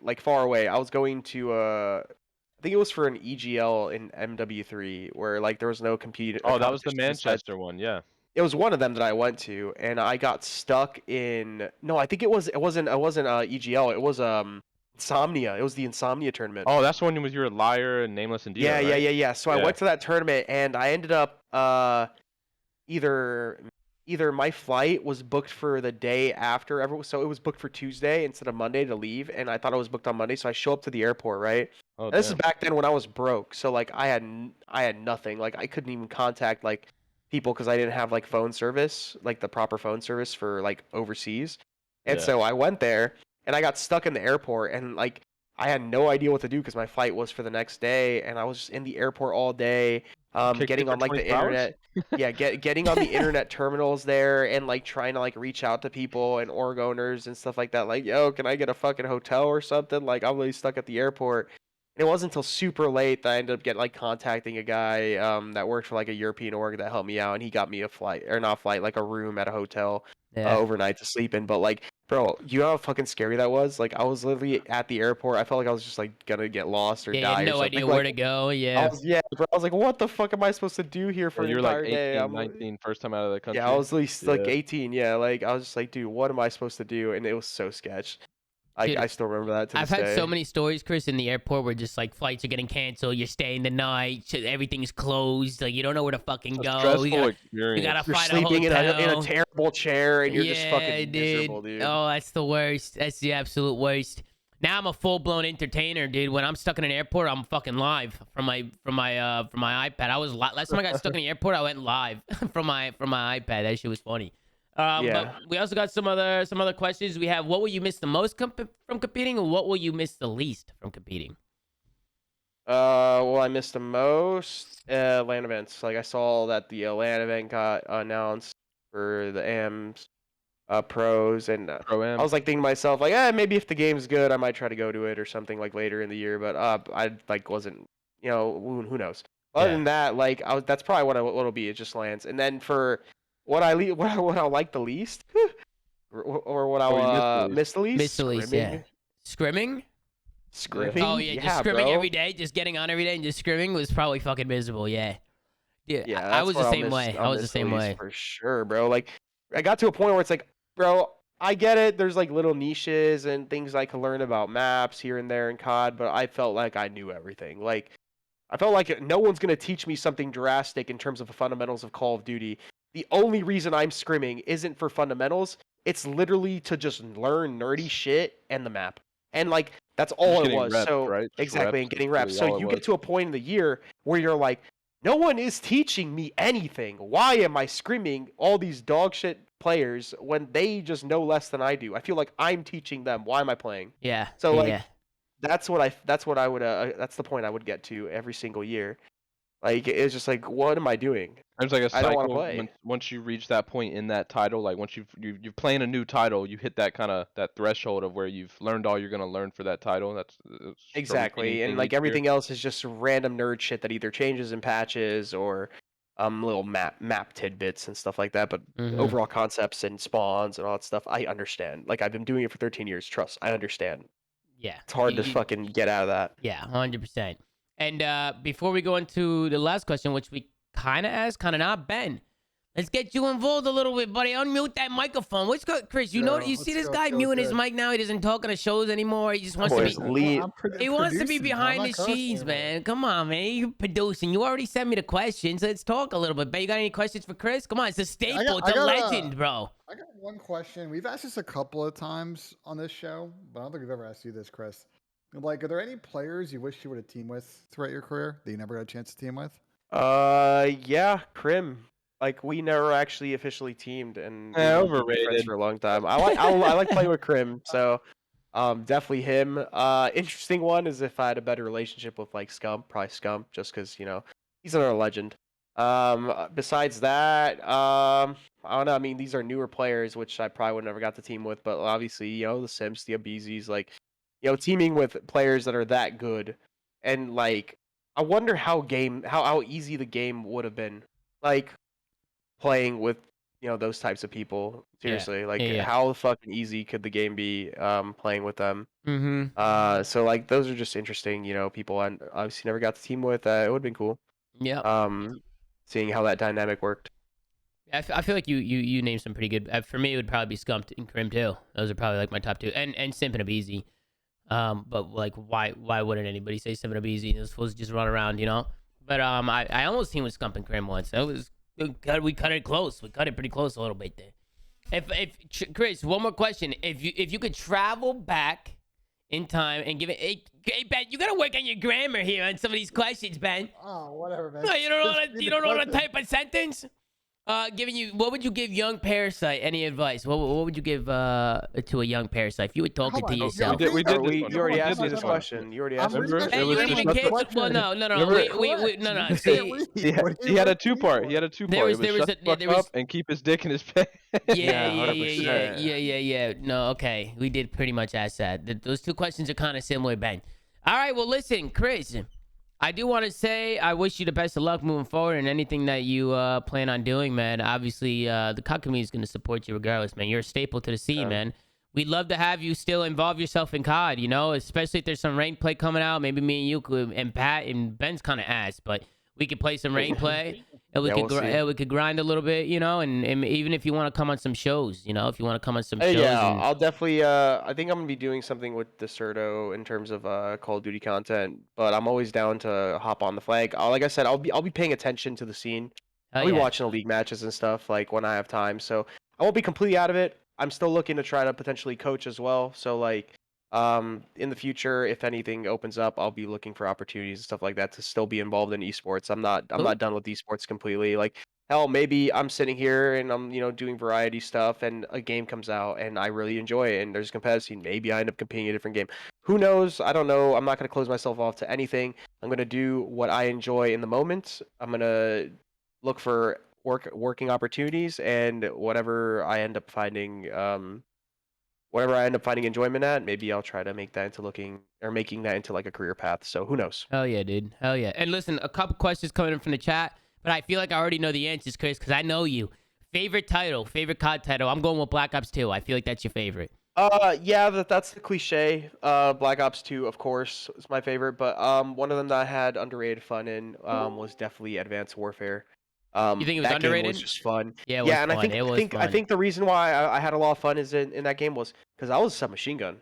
like far away. I was going to I think it was for an EGL in MW3 where like there was no Oh, that was the competition besides. Manchester one, yeah. It was one of them that I went to, and I got stuck in. No, I think it wasn't EGL. It was Insomnia. It was the Insomnia tournament. Oh, that's the one with your Liar and Nameless and Dio, right? Yeah. So I Yeah. went to that tournament, and I ended up either my flight was booked for the day after, so it was booked for Tuesday instead of Monday to leave, and I thought it was booked on Monday, so I show up to the airport, right? Oh, And this is damn. back then when I was broke, so like I had nothing, like I couldn't even contact like people because I didn't have like phone service, like the proper phone service for like overseas, and Yeah. so I went there and I got stuck in the airport, and like I had no idea what to do because my flight was for the next day, and I was just in the airport all day, Kicked getting it for on like the 24 hours? internet. Yeah, getting on the internet terminals there and like trying to like reach out to people and org owners and stuff like that. Like, yo, can I get a fucking hotel or something? Like, I'm really stuck at the airport. And it wasn't until super late that I ended up contacting a guy that worked for like a European org that helped me out, and he got me a flight, or not a flight, like a room at a hotel Yeah. overnight to sleep in. But like, bro, you know how fucking scary that was? Like, I was literally at the airport. I felt like I was just like gonna get lost or Yeah, you die had or no something. idea Like, where to go. Yeah. bro. I was like, what the fuck am I supposed to do here for Yeah, an you were like entire day? 18, 19, first time out of the country. Yeah, I was at least like Yeah. 18. Yeah, like I was just like, dude, what am I supposed to do? And it was so sketch. Dude, I still remember that to I've this had day. so many stories, Chris, in the airport where just like flights are getting canceled, you're staying the night, everything's closed, like you don't know where to fucking It's a go. stressful You experience. gotta You're find a sleeping in hotel. a terrible chair and you're just Yeah, fucking miserable, dude. Oh, that's the worst. That's the absolute worst. Now I'm a full blown entertainer, dude. When I'm stuck in an airport, I'm fucking live from my iPad. I was last time I got stuck in the airport, I went live from my iPad. That shit was funny. Yeah. But we also got some other questions. We have, what will you miss the most from competing, and what will you miss the least from competing? Well, I missed the most LAN events. Like I saw that the LAN event got announced for the AMs pros, and Pro-Am. I was like thinking to myself, like, maybe if the game's good, I might try to go to it or something like later in the year. But I like wasn't, who knows. Other than that, like that's probably what it'll be. It just lands, and then for what I like the least, or what I'll miss the least, Miss the least, yeah. Scrimming? Scrimming. Oh yeah, just scrimming bro. every day, just getting on every day and just scrimming was probably fucking miserable. Yeah. Yeah, I was the I'll same miss- way. I'll I was the miss same least way. for sure, bro. Like I got to a point where it's like, bro, I get it. There's like little niches and things I can learn about maps here and there in COD, but I felt like I knew everything. Like I felt like no one's gonna teach me something drastic in terms of the fundamentals of Call of Duty. The only reason I'm scrimming isn't for fundamentals. It's literally to just learn nerdy shit and the map. And like that's all Just it getting was. reps, So right? Just exactly, reps and getting is reps. really So all it you was. get to a point in the year where you're like, no one is teaching me anything. Why am I scrimming all these dog shit players when they just know less than I do? I feel like I'm teaching them. Why am I playing? Yeah. So yeah, like yeah. that's the point I would get to every single year. Like it's just like, what am I doing? There's like a I don't wanna cycle play. once you reach that point in that title, like once you're playing a new title, you hit that that threshold of where you've learned all you're gonna learn for that title. That's for Exactly, and anything like each year. everything else is just random nerd shit that either changes in patches or little map tidbits and stuff like that. But Mhm. overall concepts and spawns and all that stuff, I understand. Like I've been doing it for 13 years. Trust, I understand. Yeah. It's hard to You- fucking get out of that. Yeah, 100%. And before we go into the last question, which we kind of asked, kind of not, Ben, let's get you involved a little bit, buddy. Unmute that microphone. What's good, Chris? You know, Yeah, you see let's this go, guy go, muting his good. mic now. He doesn't talk on the shows anymore. He just wants to Boys, be. lead. He wants to be producing, behind I'm the not cursing scenes, anymore. man. Come on, man. You producing. You already sent me the questions. Let's talk a little bit. Ben, you got any questions for Chris? Come on, it's a staple. It's a legend, bro. I got one question. We've asked this a couple of times on this show, but I don't think we've ever asked you this, Chris. Like, are there any players you wish you would have teamed with throughout your career that you never got a chance to team with? Yeah, Crim. Like we never actually officially teamed, and we've been friends Overrated. for a long time. I like playing with Crim, so definitely him. Interesting one is if I had a better relationship with like Scum, probably Scum, just because he's another legend. Besides that, I don't know. I mean, these are newer players, which I probably would never got to team with, but obviously, the Sims, the Abizis, like, teaming with players that are that good and like I wonder how easy the game would have been, like playing with those types of people. Seriously, like yeah. how fucking easy could the game be playing with them? So like those are just interesting, people I obviously never got to team with. It would have been cool. Yeah. Seeing how that dynamic worked. I feel like you named some pretty good. For me, it would probably be Scumped and Crim too. Those are probably like my top two, and Simp and Abeezy. But like, why wouldn't anybody say Simp and Abeezy? Those fools just run around, But I almost teamed with Scump and Crim once. That was we cut it close. We cut it pretty close a little bit there. If Chris, one more question. If you could travel back in time and give it, hey Ben, you gotta work on your grammar here on some of these questions, Ben. Oh, whatever, man. No, you don't know how to type a sentence. What would you give young Parasite? Any advice? What would you give to a young Parasite if you were talking to yourself? You already asked me this question. You already asked me this Remember? question. Hey, you didn't even cancel. Well, no. No. See, He had a two-part. He was shut the fuck up and keep his dick in his pants. Yeah. No, okay. We did pretty much ask that. Those two questions are kind of similar, Ben. All right. Well, listen, Chris. I do want to say I wish you the best of luck moving forward and anything that you plan on doing, man. Obviously, the COD community is going to support you regardless, man. You're a staple to the scene, man. We'd love to have you still involve yourself in COD, especially if there's some rank play coming out. Maybe me and you could, and Pat and Ben's kind of ass, but we could play some rank play. And we could grind a little bit, and even if you want to come on some shows, if you want to come on some shows. Yeah, I'll definitely. I think I'm gonna be doing something with Deserto in terms of Call of Duty content, but I'm always down to hop on the flag. Like I said, I'll be paying attention to the scene. I'll be watching the league matches and stuff like when I have time. So I won't be completely out of it. I'm still looking to try to potentially coach as well. So like, in the future, if anything opens up, I'll be looking for opportunities and stuff like that to still be involved in esports. I'm not done with esports completely. Like hell, maybe I'm sitting here and I'm doing variety stuff, and a game comes out and I really enjoy it, and there's competitive scene. Maybe I end up competing in a different game. Who knows? I don't know. I'm not gonna close myself off to anything. I'm gonna do what I enjoy in the moment. I'm gonna look for working opportunities, and whatever I end up finding enjoyment at, maybe I'll try to make that into making that into like a career path. So who knows? Hell yeah, dude. Hell yeah. And listen, a couple questions coming in from the chat, but I feel like I already know the answers, Chris, because I know you. Favorite COD title? I'm going with Black Ops 2. I feel like that's your favorite. Yeah, that's the cliche. Black Ops 2, of course, is my favorite, but one of them that I had underrated fun in was definitely Advanced Warfare. You think it was that underrated? Game was just fun. Yeah, it was and fun. I think the reason why I had a lot of fun in that game was because I was a submachine gun,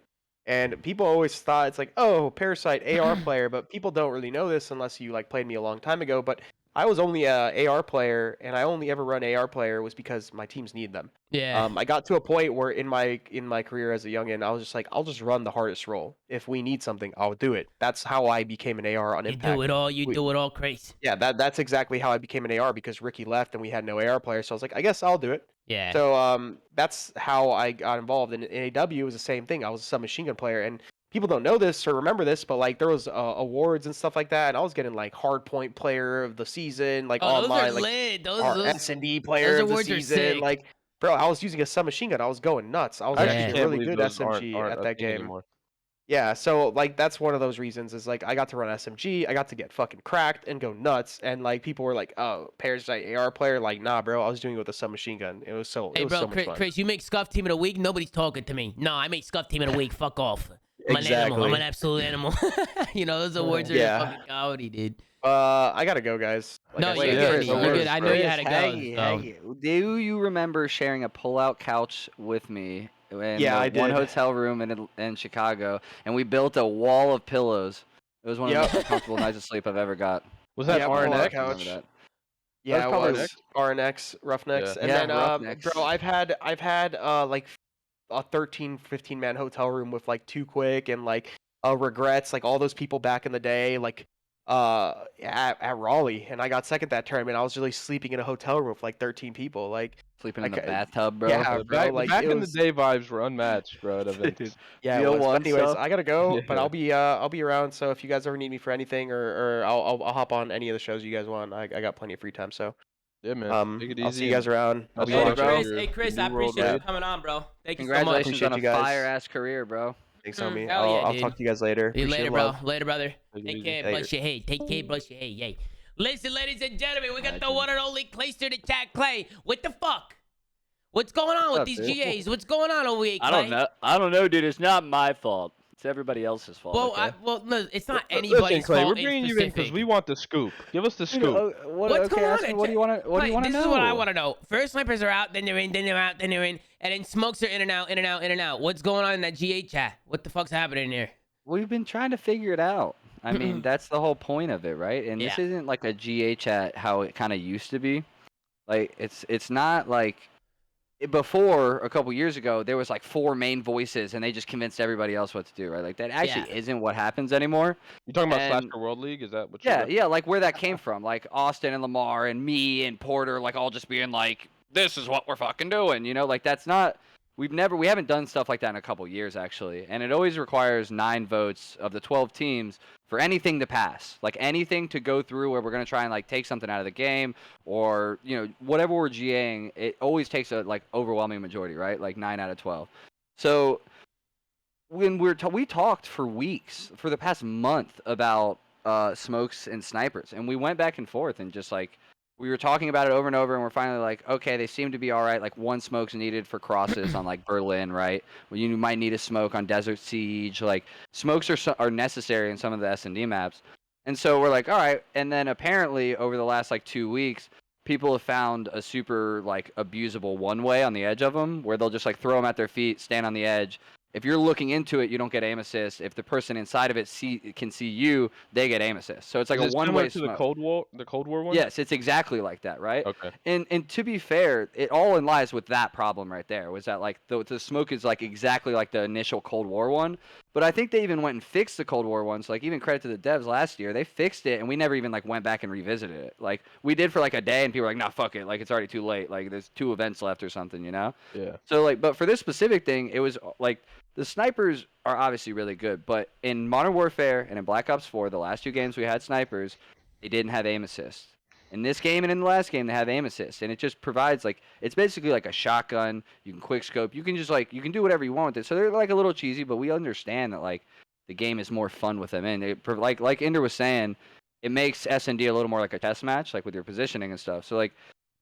and people always thought it's like, oh, Parasite AR player, but people don't really know this unless you like played me a long time ago. But I was only a AR player, and I only ever run AR player was because my teams need them. Yeah. I got to a point where in my career as a youngin, I was just like, I'll just run the hardest role. If we need something, I'll do it. That's how I became an AR on Impact. You do it all, Chris. Yeah, that's exactly how I became an AR, because Ricky left and we had no AR player. So I was like, I guess I'll do it. Yeah. So that's how I got involved. And in AW, it was the same thing. I was a submachine gun player, and people don't know this or remember this, but like there was awards and stuff like that, and I was getting like Hardpoint Player of the Season, like online, those are like lit. Those S&D Player of the Season, like. Bro, I was using a submachine gun. I was going nuts. I was actually really good SMG at that game. Anymore. Yeah, so like that's one of those reasons is like I got to run SMG, I got to get fucking cracked and go nuts, and like people were like, "Oh, Parasite AR player," like, nah, bro, I was doing it with a submachine gun. It was so. Hey, it was bro, so much fun. Chris, you make Scuff Team of the Week. Nobody's talking to me. No, I make Scuff Team of the Week. Fuck off. I'm an animal. I'm an absolute animal. Those awards are fucking comedy, dude. I gotta go, guys. Like you're good. I know you had to go. Do you remember sharing a pull-out couch with me in I did. one hotel room in Chicago, and we built a wall of pillows? It was one of the most comfortable nights of sleep I've ever got. Was that RNX? Couch? Yeah, it was RNX, Roughnecks, and then Roughnecks. Bro, I've had like a 13, 15 man hotel room with like Too Quick and like Regrets, like all those people back in the day, like. At Raleigh, and I got second that tournament. I was really sleeping in a hotel room with like 13 people, like sleeping in the bathtub, bro. Yeah, bro. Back in the day, vibes were unmatched, bro. Yeah, it was. But anyways, I gotta go, but I'll be around. So if you guys ever need me for anything, or I'll hop on any of the shows you guys want. I got plenty of free time, so yeah, man. Take it easy. I'll see you guys around. Hey, Chris, I appreciate you coming on, bro. Thank you so much. Congratulations on a fire-ass career, bro. Thanks, homie. Hell yeah, I'll dude. talk to you guys later. See you Appreciate later, the bro. love. Later, brother. Take it Take easy. care. Later. Bless your hey. Take care. Bless your hey. Yay. Listen, ladies and gentlemen, we got the Imagine. one and only Clayster to chat. Clay, what the fuck? What's going on with up, these dude? GAs? What's going on over here, Clay? I don't know, dude. It's not my fault. It's everybody else's fault. Well, okay? no, it's not Listen, anybody's Clay, fault we're bringing in you in because specific. we want the scoop. Give us the Dude, scoop. What's going on? What do you want to? What do you want to know? This is what I want to know. First snipers are out, then they're in, then they're out, then they're in, and then smokes are in and out, in and out, in and out. What's going on in that GA chat? What the fuck's happening there? We've been trying to figure it out. I mean, that's the whole point of it, right? And this Yeah. isn't like a GA chat how it kind of used to be. Like it's not like before a couple years ago there was like 4 main voices and they just convinced everybody else what to do, right? Like that actually isn't what happens anymore. You talking about And- Slasher World League? Is that what? Yeah, like where that came from, like Austin and Lamar and me and Porter, like all just being like, "This is what we're fucking doing," you know? Like that's not. We haven't done stuff like that in a couple years actually, and it always requires 9 votes of the 12 teams for anything to pass, like anything to go through where we're gonna try and like take something out of the game or whatever we're GAing. It always takes a like overwhelming majority, right? Like 9 out of 12. So when we talked for weeks, for the past month about smokes and snipers, and we went back and forth and just like we were talking about it over and over, and we're finally like, okay, they seem to be all right. Like 1 smoke's needed for crosses on like Berlin, right? Well, you might need a smoke on Desert Siege. Like smokes are necessary in some of the S&D maps, and so we're like, all right. And then apparently over the last like 2 weeks, people have found a super like abusable one-way on the edge of them, where they'll just like throw them at their feet, stand on the edge. If you're looking into it, you don't get aim assist. If the person inside of it can see you, they get aim assist. So it's like Is a it one-way similar to smoke. the Cold War one? Yes, it's exactly like that, right? Okay. And to be fair, it all in lies with that problem right there. Was that like the smoke is like exactly like the initial Cold War one, but I think they even went and fixed the Cold War one. So like even credit to the devs last year, they fixed it, and we never even like went back and revisited it. Like we did for like a day, and people were like, "Nah, fuck it, like it's already too late. Like there's 2 events left or something, you know?" Yeah. So like, but for this specific thing, it was like the snipers are obviously really good, but in Modern Warfare and in Black Ops 4, the last 2 games we had snipers, they didn't have aim assist. In this game and in the last game, they have aim assist, and it just provides like it's basically like a shotgun. You can quick scope. You can just like you can do whatever you want with it. So they're like a little cheesy, but we understand that like the game is more fun with them. And it, like Ender was saying, it makes S&D a little more like a test match, like with your positioning and stuff. So like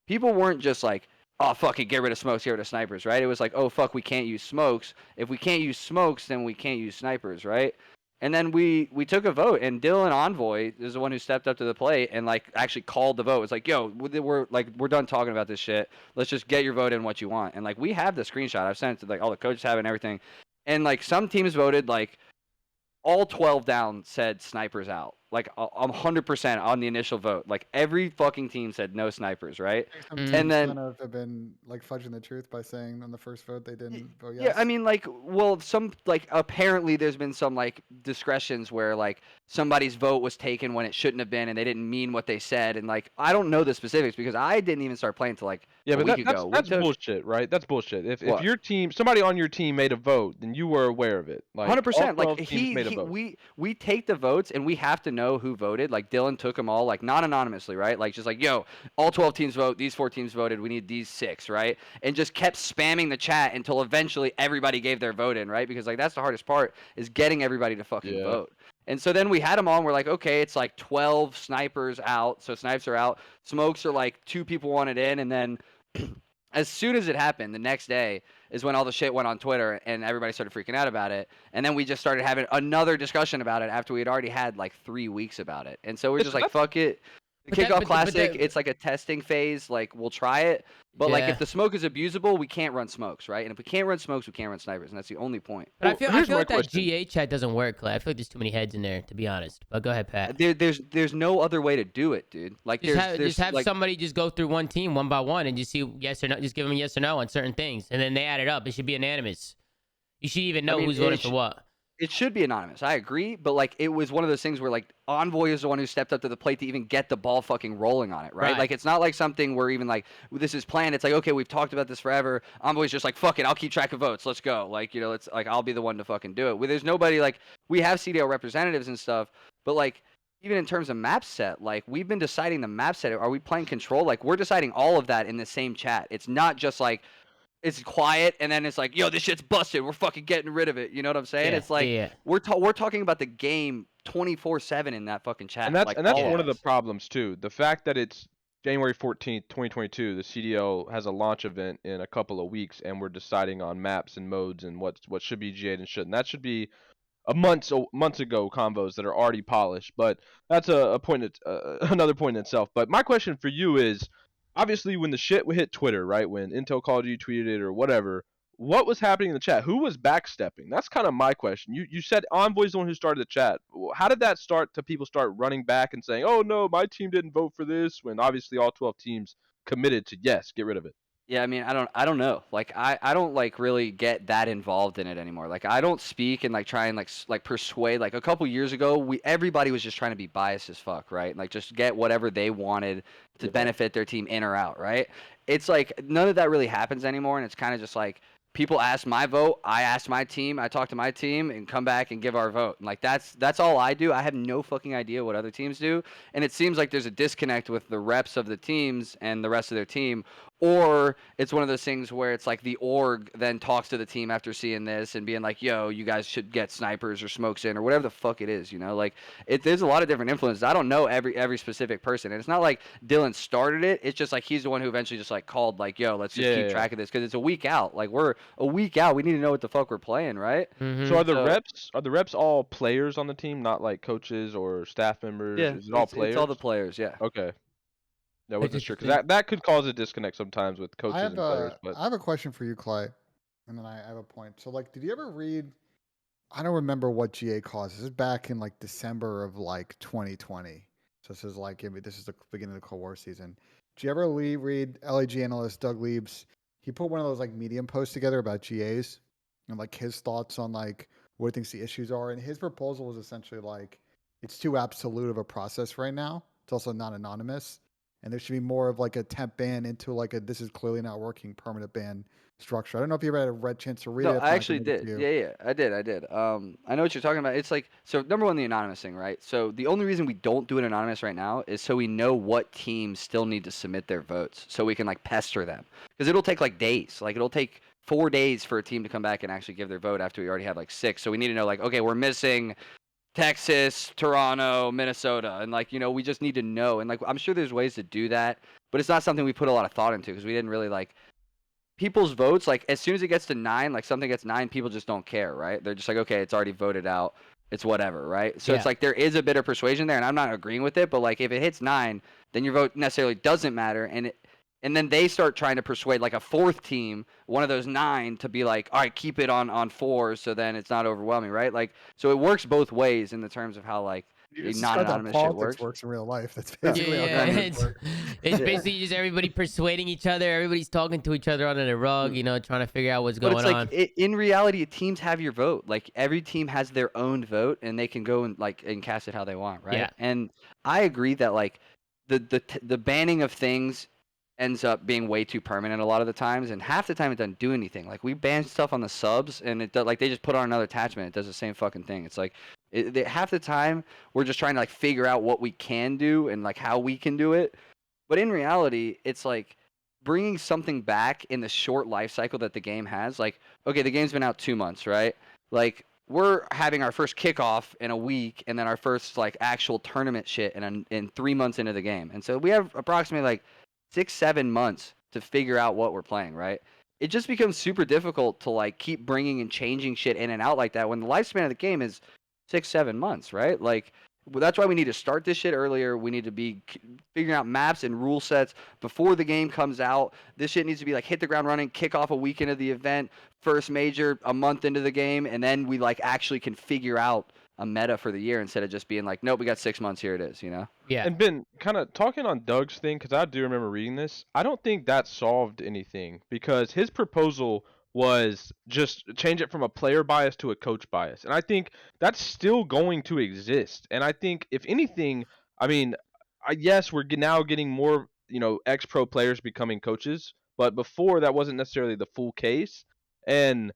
people weren't just like, oh, fuck it, get rid of smokes, get rid of snipers, right? It was like, oh, fuck, we can't use smokes. If we can't use smokes, then we can't use snipers, right? And then we took a vote, and Dylan Envoy is the one who stepped up to the plate and, like, actually called the vote. It was like, yo, we're done talking about this shit. Let's just get your vote in what you want. And, like, we have the screenshot. I've sent it to, like, all the coaches have it and everything. And, like, some teams voted, like, all 12 down said snipers out. Like, 100% on the initial vote. Like, every fucking team said no snipers, right? Some And teams then- kind of have been like fudging the truth by saying on the first vote they didn't vote yes. Yeah, I mean, like, well, some, like, apparently there's been some, like, discretions where, like, somebody's vote was taken when it shouldn't have been and they didn't mean what they said. And, like, I don't know the specifics because I didn't even start playing until, like, Yeah, a but week that's ago. that's bullshit, right? That's bullshit. If What? your team, somebody on your team made a vote, then you were aware of it. Like 100%. all Like 12 teams made a vote. we take the votes and we have to know who voted. Like Dylan took them all, like not anonymously, right? Like just like, yo, all 12 teams vote. These 4 teams voted. We need these 6, right? And just kept spamming the chat until eventually everybody gave their vote in, right? Because like that's the hardest part is getting everybody to fucking vote. And so then we had them on. We're like, okay, it's like 12 snipers out. So snipes are out. Smokes are like 2 people wanted in, and then. As soon as it happened, the next day is when all the shit went on Twitter and everybody started freaking out about it. And then we just started having another discussion about it after we had already had like 3 weeks about it. And so we're just like, fuck it. The But that- Kickoff but the- Classic, but it's like a testing phase. Like, we'll try it. But, like, Yeah. if the smoke is abusable, we can't run smokes, right? And if we can't run smokes, we can't run snipers. And that's the only point. But I Well, feel here's my like that question. GA chat doesn't work, Clay. I feel like there's too many heads in there, to be honest. But go ahead, Pat. There's no other way to do it, dude. Like, Just there's have like, somebody just go through one team one by one and just see yes or no. Just give them a yes or no on certain things, and then they add it up. It should be unanimous. You should even know mean, who's it voting sh- for what. It should be anonymous. I agree, but like it was one of those things where like Envoy is the one who stepped up to the plate to even get the ball fucking rolling on it, right? Right. Like it's not like something where even like this is planned. It's like, okay, we've talked about this forever. Envoy's just like, fuck it, I'll keep track of votes. Let's go. Like, you know, it's like I'll be the one to fucking do it. There's nobody like we have CDL representatives and stuff, but like even in terms of map set, like we've been deciding the map set. Are we playing control? Like we're deciding all of that in the same chat. It's not just like it's quiet, and then it's like, yo, this shit's busted. We're fucking getting rid of it. You know what I'm saying? Yeah, It's like yeah. we're talking about the game 24/7 in that fucking chat. And that's like, that's all one of the us. problems too. The fact that it's January 14th, 2022, the CDL has a launch event in a couple of weeks, and we're deciding on maps and modes and what should be GA'd and shouldn't. That should be months ago combos that are already polished. But that's a point, another point in itself. But my question for you is, obviously, when the shit hit Twitter, right? When Intel called you, tweeted it, or whatever, what was happening in the chat? Who was backstepping? That's kind of my question. You said Envoy's the one who started the chat. How did that start to people start running back and saying, oh no, my team didn't vote for this, when obviously all 12 teams committed to yes, get rid of it? Yeah, I mean, I don't know. Like, I don't like really get that involved in it anymore. Like, I don't speak and like try and like persuade. Like a couple years ago, everybody was just trying to be biased as fuck, right? Like just get whatever they wanted to benefit their team in or out, right? It's like none of that really happens anymore, and it's kind of just like people ask my vote, I ask my team, I talk to my team, and come back and give our vote. And like that's all I do. I have no fucking idea what other teams do, and it seems like there's a disconnect with the reps of the teams and the rest of their team. Or it's one of those things where it's like the org then talks to the team after seeing this and being like, yo, you guys should get snipers or smokes in or whatever the fuck it is, you know? Like, there's a lot of different influences. I don't know every specific person. And it's not like Dylan started it. It's just like he's the one who eventually just like called like, yo, let's just keep track of this because it's a week out. Like, we're a week out. We need to know what the fuck we're playing, right? Mhm. So are the reps all players on the team, not like coaches or staff members? Yeah, Is it all players? it's all the players, yeah. Okay. I wasn't just sure because think- that could cause a disconnect sometimes with I coaches have and players. a But I have a question for you, Clay, and then I have a point. So like, did you ever read? I don't remember what GA caused. This is back in like December of like 2020. So this is like this is the beginning of the Cold War season. Did you ever read LAG analyst Doug Liebs? He put one of those like Medium posts together about GAs and like his thoughts on like what he thinks the issues are. And his proposal was essentially like it's too absolute of a process right now. It's also not anonymous. And there should be more of like a temp ban into like a this is clearly not working permanent ban structure. I don't know if you ever had a red chance to read it. No, If I not, actually can read it did. to you. Yeah, I did. I know what you're talking about. It's like, so number one, the anonymous thing, right? So the only reason we don't do it anonymous right now is so we know what teams still need to submit their votes, so we can like pester them, because it'll take like days. Like it'll take 4 days for a team to come back and actually give their vote after we already had like 6. So we need to know like, okay, we're missing Texas, Toronto, Minnesota, and like, you know, we just need to know. And like, I'm sure there's ways to do that, but it's not something we put a lot of thought into because we didn't really like people's votes. Like as soon as it gets to 9, like something gets 9, people just don't care, right? They're just like, okay, it's already voted out, it's whatever, right? So Yeah. it's like there is a bit of persuasion there, and I'm not agreeing with it, but like if it hits 9, then your vote necessarily doesn't matter, and then they start trying to persuade like a 4th team, one of those 9, to be like, all right, keep it on 4, so then it's not overwhelming, right? Like, so it works both ways in the terms of how like You a just described how non-anonymous shit politics works. works in real life. That's Yeah, basically how yeah, governments it's, work. it's Yeah. basically just everybody persuading each other. Everybody's talking to each other under the rug, you know, trying to figure out what's But going it's on. like in reality, teams have your vote. Like every team has their own vote, and they can go and like and cast it how they want, right? Yeah. And I agree that like the banning of things ends up being way too permanent a lot of the times, and half the time it doesn't do anything. Like we ban stuff on the subs, and it does, like they just put on another attachment. It does the same fucking thing. It's like half the time we're just trying to like figure out what we can do and like how we can do it. But in reality, it's like bringing something back in the short life cycle that the game has. Like, okay, the game's been out 2 months, right? Like, we're having our first kickoff in a week, and then our first like actual tournament shit in 3 months into the game. And so we have approximately like 6-7 months to figure out what we're playing, right? It just becomes super difficult to like keep bringing and changing shit in and out like that when the lifespan of the game is 6-7 months, right? Like, well, that's why we need to start this shit earlier. We need to be figuring out maps and rule sets before the game comes out. This shit needs to be like hit the ground running, kick off a week into the event, first major a month into the game, and then we like actually can figure out a meta for the year instead of just being like, nope, we got 6 months, here it is, you know? Yeah. And Ben, kind of talking on Doug's thing, because I do remember reading this, I don't think that solved anything, because his proposal was just change it from a player bias to a coach bias. And I think that's still going to exist. And I think, if anything, I mean, yes, we're now getting more, ex-pro players becoming coaches, but before that wasn't necessarily the full case. And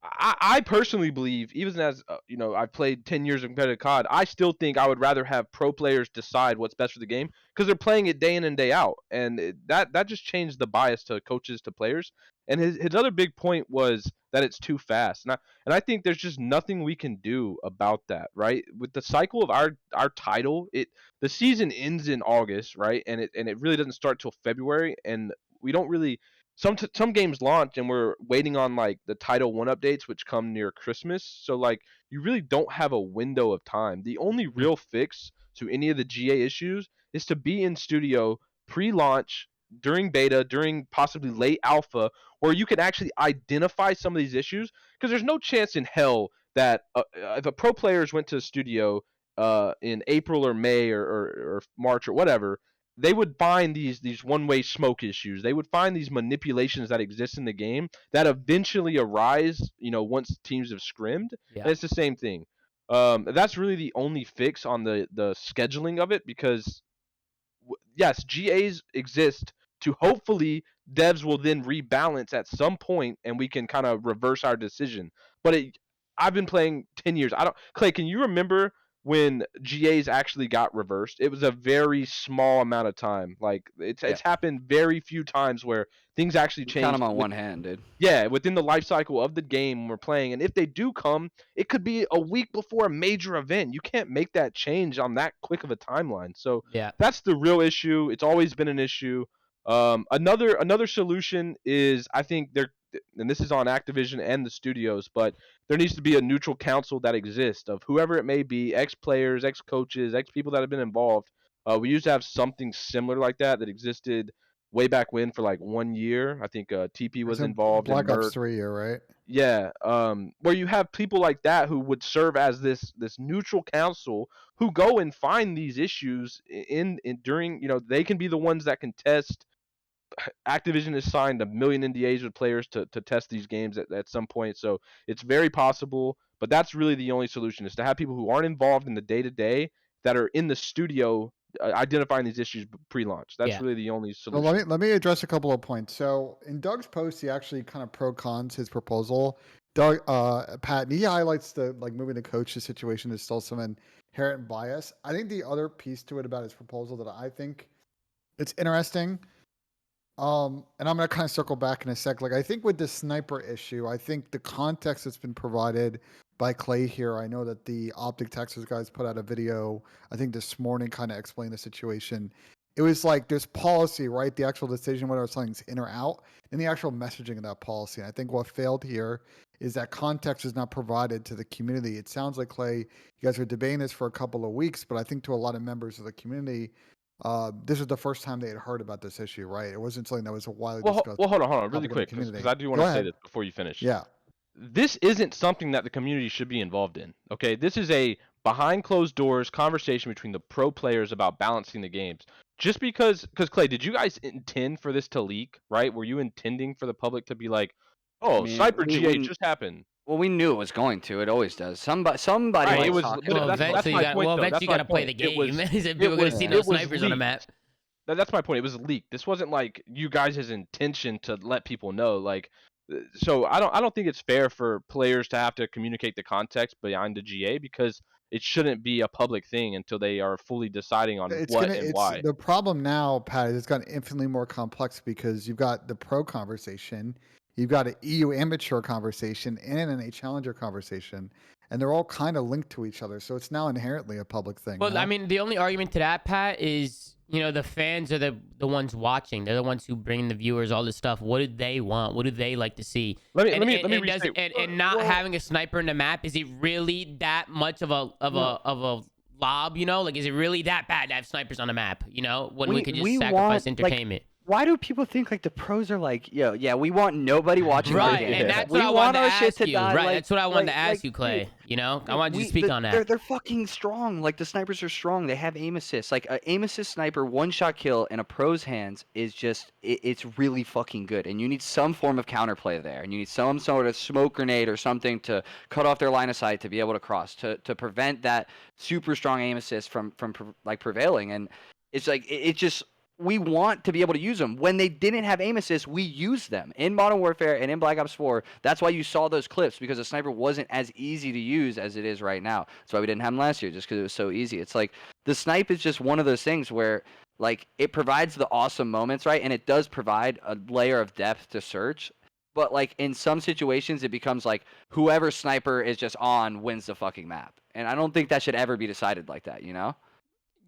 I personally believe, even as I've played 10 years of competitive COD, I still think I would rather have pro players decide what's best for the game, because they're playing it day in and day out, and that just changed the bias to coaches to players. And his other big point was that it's too fast. And I think there's just nothing we can do about that, right? With the cycle of our title, the season ends in August, right? And it really doesn't start till February, and we don't really some games launch and we're waiting on like the Title 1 updates which come near Christmas. So like you really don't have a window of time. The only real fix to any of the GA issues is to be in studio pre-launch, during beta, during possibly late alpha, where you can actually identify some of these issues, because there's no chance in hell that if a pro players went to the studio in April or May or March or whatever, they would find these one-way smoke issues. They would find these manipulations that exist in the game that eventually arise, once teams have scrimmed. Yeah. And it's the same thing. That's really the only fix on the scheduling of it, because yes, GAs exist to hopefully devs will then rebalance at some point and we can kind of reverse our decision. But I've been playing 10 years. Clay, can you remember when GAs actually got reversed? It was a very small amount of time. Like it's happened very few times where things actually changed. Count them on one hand, dude. Yeah, within the life cycle of the game when we're playing. And if they do come, it could be a week before a major event. You can't make that change on that quick of a timeline. So Yeah. that's the real issue. It's always been an issue. Another solution is, I think and this is on Activision and the studios, but there needs to be a neutral council that exists of whoever it may be, ex-players, ex-coaches, ex-people that have been involved. We used to have something similar like that existed way back when for like 1 year. I think TP was involved in Black Ops 3 year, right? Yeah, where you have people like that who would serve as this neutral counsel who go and find these issues during, they can be the ones that can test. Activision has signed 1 million NDAs with players to test these games at some point, so it's very possible. But that's really the only solution, is to have people who aren't involved in the day-to-day that are in the studio identifying these issues pre-launch. That's really the only solution. Well, let me address a couple of points. So in Doug's post, he actually kind of pro-cons his proposal. Pat, and he highlights the moving the coach situation is still some inherent bias. I think the other piece to it about his proposal that I think it's interesting, and I'm going to kind of circle back in a sec. I think with the sniper issue, I think the context that's been provided by Clay here, I know that the Optic Texas guys put out a video, I think this morning, kind of explained the situation. It was like there's policy, right? The actual decision whether something's in or out, and the actual messaging of that policy. And I think what failed here is that context is not provided to the community. It sounds like, Clay, you guys were debating this for a couple of weeks, but I think to a lot of members of the community, this was the first time they had heard about this issue, right? It wasn't something that was widely discussed. Well, hold on, really quick, because I do want to say this before you finish. Yeah. This isn't something that the community should be involved in, okay? This is a behind closed doors conversation between the pro players about balancing the games. Just because Clay, did you guys intend for this to leak, right? Were you intending for the public to be like, oh, Sniper GA just happened? Well, we knew it was going to. It always does. Somebody. Right, was eventually you got to play the game. People are going to see no snipers on the map. That's my point. It was leaked. This wasn't like you guys' intention to let people know. So I don't think it's fair for players to have to communicate the context behind the GA, because it shouldn't be a public thing until they are fully deciding on why. The problem now, Pat, is it's gotten infinitely more complex because you've got the pro conversation, you've got an EU amateur conversation, and an NA challenger conversation, and they're all kind of linked to each other. So it's now inherently a public thing. Well, I mean, the only argument to that, Pat, is the fans are the ones watching. They're the ones who bring the viewers all this stuff. What do they want? What do they like to see? Let me restate. And not having a sniper in the map, is it really that much of a lob? Is it really that bad to have snipers on the map? When we could just sacrifice entertainment. Why do people think the pros are we want nobody watching right, our game. And that's we what I want wanted our to shit ask to you. die. Right, that's what I wanted to ask you, Clay. I wanted you to speak on that. They're fucking strong. The snipers are strong. They have aim assist. An aim assist sniper, one-shot kill in a pro's hands is just, it's really fucking good. And you need some form of counterplay there. And you need some sort of smoke grenade or something to cut off their line of sight to be able to cross, to prevent that super strong aim assist from prevailing. And it's it's just, we want to be able to use them. When they didn't have aim assist, we used them. In Modern Warfare and in Black Ops 4, that's why you saw those clips, because a sniper wasn't as easy to use as it is right now. That's why we didn't have them last year, just because it was so easy. It's the snipe is just one of those things where, it provides the awesome moments, right? And it does provide a layer of depth to search. but like in some situations it becomes like whoever sniper is just on wins the fucking map, and I don't think that should ever be decided like that, you know?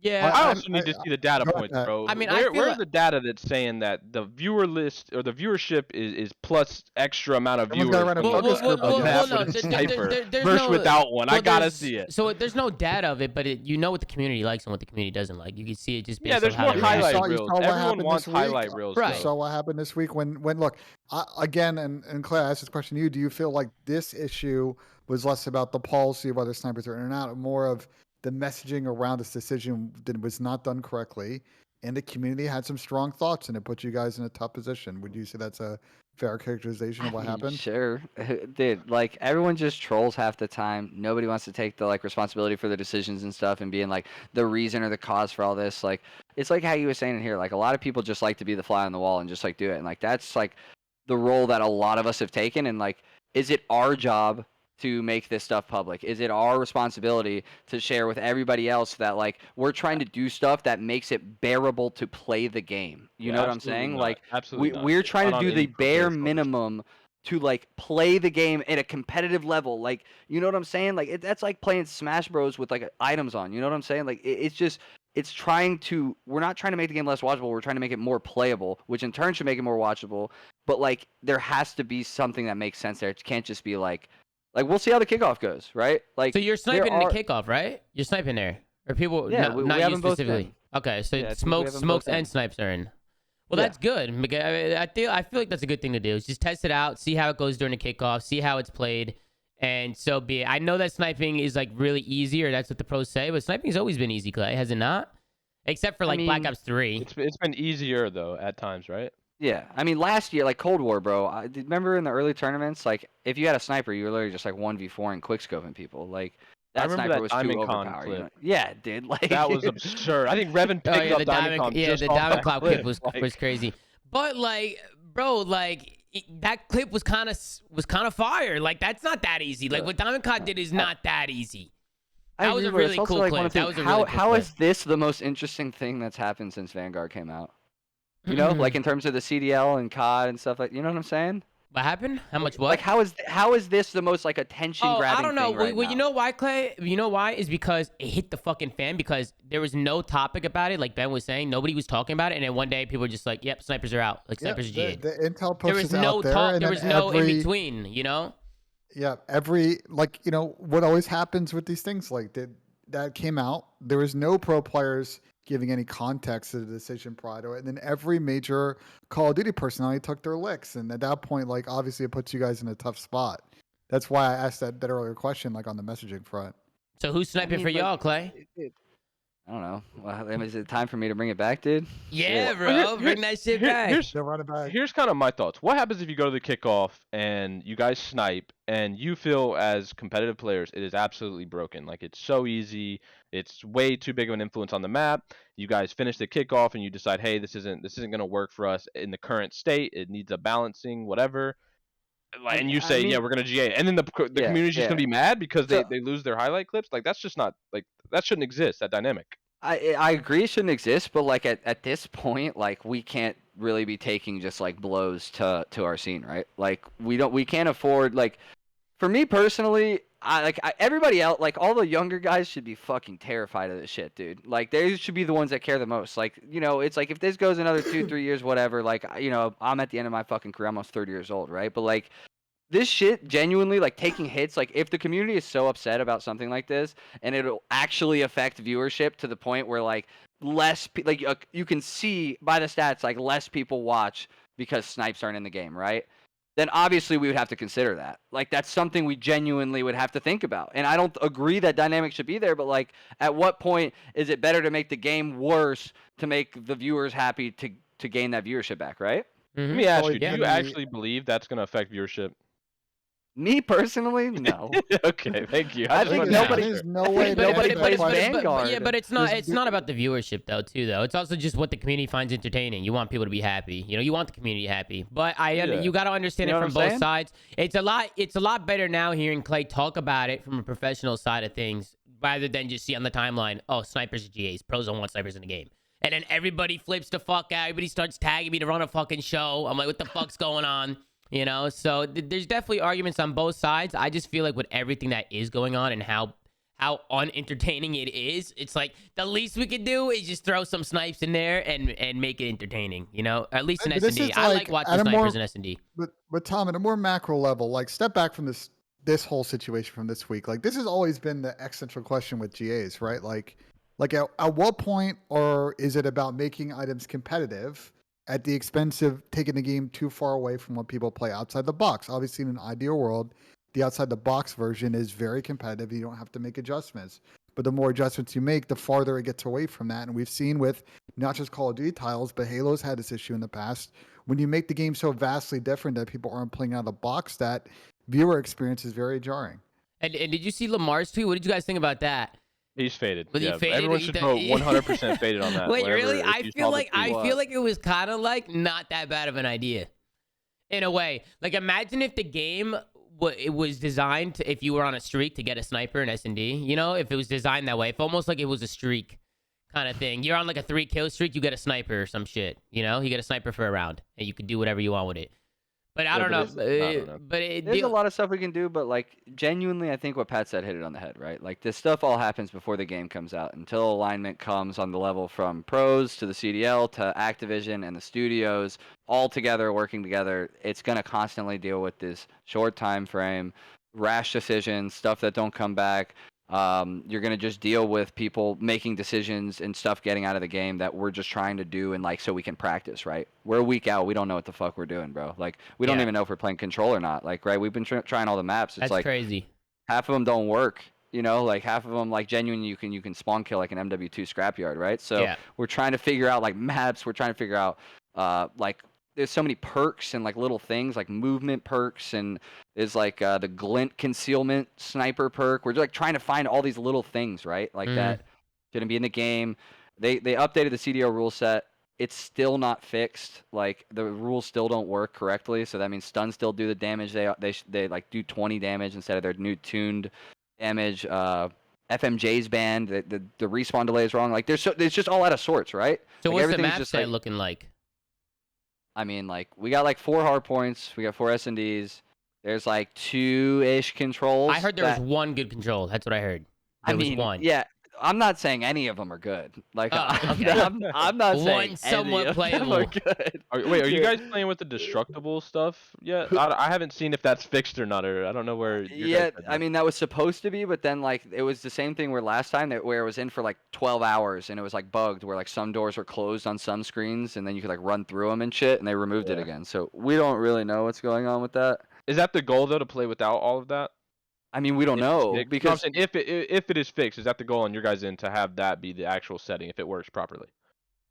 Yeah, I also need to see the data Go ahead, points, Pat. bro. I mean, I feel where's like- the data that's saying that the viewer list or the viewership is plus extra amount of Someone's viewers gotta run a when you focus run group a on map this. no, with a there- sniper there's versus no- without one. I gotta there's- see it. So there's no data of it, but you know what the community likes and what the community doesn't like. You can see it just based Yeah, there's on how more they highlight react. You reels. saw what Everyone happened wants this week. highlight reels. Right. You saw what happened this week when look, again, and Claire, I asked this question to you. Do you feel like this issue was less about the policy of whether snipers are in and out, and more of the messaging around this decision that was not done correctly, and the community had some strong thoughts, and it put you guys in a tough position? Would you say that's a fair characterization of what happened? Sure. Dude, like everyone just trolls half the time. Nobody wants to take the like responsibility for the decisions and stuff and being like the reason or the cause for all this. Like it's like how you were saying in here, like a lot of people just like to be the fly on the wall and just like do it. And like that's like the role that a lot of us have taken, and like is it our job to make this stuff public? Is it our responsibility to share with everybody else that like we're trying to do stuff that makes it bearable to play the game? You know what I'm Absolutely saying? not. Like Absolutely not. we're It's trying not to on do the any bare proportional minimum to like play the game at a competitive level. Like, you know what I'm saying? Like that's like playing Smash Bros with like items on. You know what I'm saying? Like it's just we're not trying to make the game less watchable. We're trying to make it more playable, which in turn should make it more watchable. But like there has to be something that makes sense there. It can't just be like we'll see how the kickoff goes, right? Like So you're there sniping in are- the kickoff, right? You're sniping there, or people? Yeah, not, we not have you them both specifically. in. Okay, so Yeah, I think we smokes, have them smokes, both in. and snipes are in. Well, Yeah. that's good. Because I feel like that's a good thing to do. Is just test it out, see how it goes during the kickoff, see how it's played, and so be it. I know that sniping is like really easy, or that's what the pros say, but sniping's always been easy, Clay, has it not? Except for I like Black mean, Ops 3. It's been easier though at times, right? Yeah, I mean, last year, like Cold War, bro. Remember in the early tournaments, like if you had a sniper, you were literally just like 1v4 and quickscoping people. Like I that remember sniper that was too Diamond Con overpowered. clip. You know? Yeah, dude. Like That was absurd. I think Revan picked Oh yeah, up the Diamond diamond, Con yeah, just the off diamond that cloud clip. clip was Like, crazy. But like, bro, like that clip was kind of fire. Like that's not that easy. Like what Diamond Cloud did is not that easy. I That was a agree, but it's really also, cool like, clip. one thing, That was a how really cool how clip. is this the most interesting thing that's happened since Vanguard came out? You know, like in terms of the CDL and COD and stuff like. You know what I'm saying? What happened? How much what? Like how is this the most like attention grabbing I don't know. thing right Well, now? you know why, Clay? You know why? Is because it hit the fucking fan because there was no topic about it. Like Ben was saying, nobody was talking about it. And then one day people were just like, yep, snipers are out. Like snipers are GA. The intel There pushes was no out there, talk. and There then was no in every- between, you know? Yeah, what always happens with these things, like that came out. There was no pro players giving any context to the decision prior to it, and then every major Call of Duty personality took their licks, and at that point, like obviously, it puts you guys in a tough spot. That's why I asked that earlier question, like on the messaging front. So who's sniping for y'all, Clay? I don't know. Well, is it time for me to bring it back, dude? Yeah, Shit. bro. Bring that shit back. They'll run it back. Here's kind of my thoughts. What happens if you go to the kickoff and you guys snipe and you feel as competitive players it is absolutely broken? Like it's so easy. It's way too big of an influence on the map. You guys finish the kickoff and you decide, hey, this isn't going to work for us in the current state. It needs a balancing, whatever. And you say, yeah, we're going to GA. And then the community's just going to be mad because they lose their highlight clips. Like that's just not like that shouldn't exist, that dynamic. I agree it shouldn't exist, but like at this point, like we can't really be taking just like blows to our scene, right? Like we can't afford like for me personally, everybody else, like all the younger guys should be fucking terrified of this shit, dude. Like they should be the ones that care the most. Like, you know, it's like if this goes another 2-3 years, whatever, like, you know, I'm at the end of my fucking career, almost 30 years old, right? But like this shit genuinely, like taking hits, like if the community is so upset about something like this and it'll actually affect viewership to the point where like you can see by the stats, like less people watch because snipes aren't in the game, right? Then obviously we would have to consider that. Like that's something we genuinely would have to think about. And I don't agree that dynamic should be there, but like at what point is it better to make the game worse to make the viewers happy to gain that viewership back, right? Let me ask you, yeah. do you actually believe that's going to affect viewership? Me personally, no. Okay, thank you. I just think wanted to ask. nobody- There's no way. nobody that plays question- Vanguard. Yeah, but it's not. There's- It's not about the viewership though, too. Though it's also just what the community finds entertaining. You want people to be happy. You know, you want the community happy. But you got to understand You know it from what I'm both saying? sides. It's a lot better now hearing Clay talk about it from a professional side of things, rather than just see on the timeline, oh, snipers are GAs, pros don't want snipers in the game, and then everybody flips the fuck out. Everybody starts tagging me to run a fucking show. I'm like, what the fuck's going on? You know, so there's definitely arguments on both sides. I just feel like with everything that is going on and how unentertaining it is, it's like the least we could do is just throw some snipes in there and make it entertaining. You know, at least in But this S&D. is I like like watching at a more snipers in S&D. but Tom, at a more macro level, like step back from this whole situation from this week. Like this has always been the existential question with GAs, right? Like at what point, or is it about making items competitive at the expense of taking the game too far away from what people play outside the box? Obviously, in an ideal world, the outside the box version is very competitive. You don't have to make adjustments. But the more adjustments you make, the farther it gets away from that. And we've seen with not just Call of Duty titles, but Halo's had this issue in the past. When you make the game so vastly different that people aren't playing out of the box, that viewer experience is very jarring. And did you see Lamar's tweet? What did you guys think about that? He's faded. Was he Yeah, faded? everyone should vote 100% faded on that. Wait, whenever- really? if I you feel saw the like tweet. it was kind of like not that bad of an idea, in a way. Like imagine if the game it was designed to, if you were on a streak to get a sniper in S&D. You know, if it was designed that way, if almost like it was a streak kind of thing. You're on like a 3-kill streak, you get a sniper or some shit. You know, you get a sniper for a round, and you can do whatever you want with it. But I don't know. But There's a lot of stuff we can do, but like genuinely, I think what Pat said hit it on the head, right? Like this stuff all happens before the game comes out. Until alignment comes on the level from pros to the CDL to Activision and the studios all together working together, it's gonna constantly deal with this short time frame, rash decisions, stuff that don't come back. You're gonna just deal with people making decisions and stuff getting out of the game that we're just trying to do and like so we can practice, right? We're a week out, we don't know what the fuck we're doing, bro. Like we don't even know if we're playing control or not. Like right, we've been trying all the maps. It's That's like crazy. half of them don't work. You know, like half of them like genuinely you can spawn kill like an MW2 scrapyard, right? So we're trying to figure out like maps. We're trying to figure out like there's so many perks and like little things like movement perks and there's like the glint concealment sniper perk. We're just like trying to find all these little things, right? Like that shouldn't be in the game. They updated the CDO rule set. It's still not fixed. Like the rules still don't work correctly. So that means stuns still do the damage. They like do 20 damage instead of their new tuned damage. FMJ's banned. The respawn delay is wrong. Like there's just all out of sorts, right? So like, what's the map set looking like? I mean, like we got like 4 hard points. We got 4 S&Ds. There's like 2-ish controls. I heard there was one good control. That's what I heard. There was one. Yeah. I'm not saying any of them are good. Like okay. I'm not saying one somewhat playable. are good. Wait, are you guys playing with the destructible stuff yet? I haven't seen if that's fixed or not, or I don't know where. Yeah, I mean that was supposed to be, but then like it was the same thing where last time where it was in for like 12 hours and it was like bugged, where like some doors were closed on some screens and then you could like run through them and shit, and they removed it again. So we don't really know what's going on with that. Is that the goal though, to play without all of that? I mean, we don't know because I'm saying if it is fixed, is that the goal on your guys' end to have that be the actual setting if it works properly?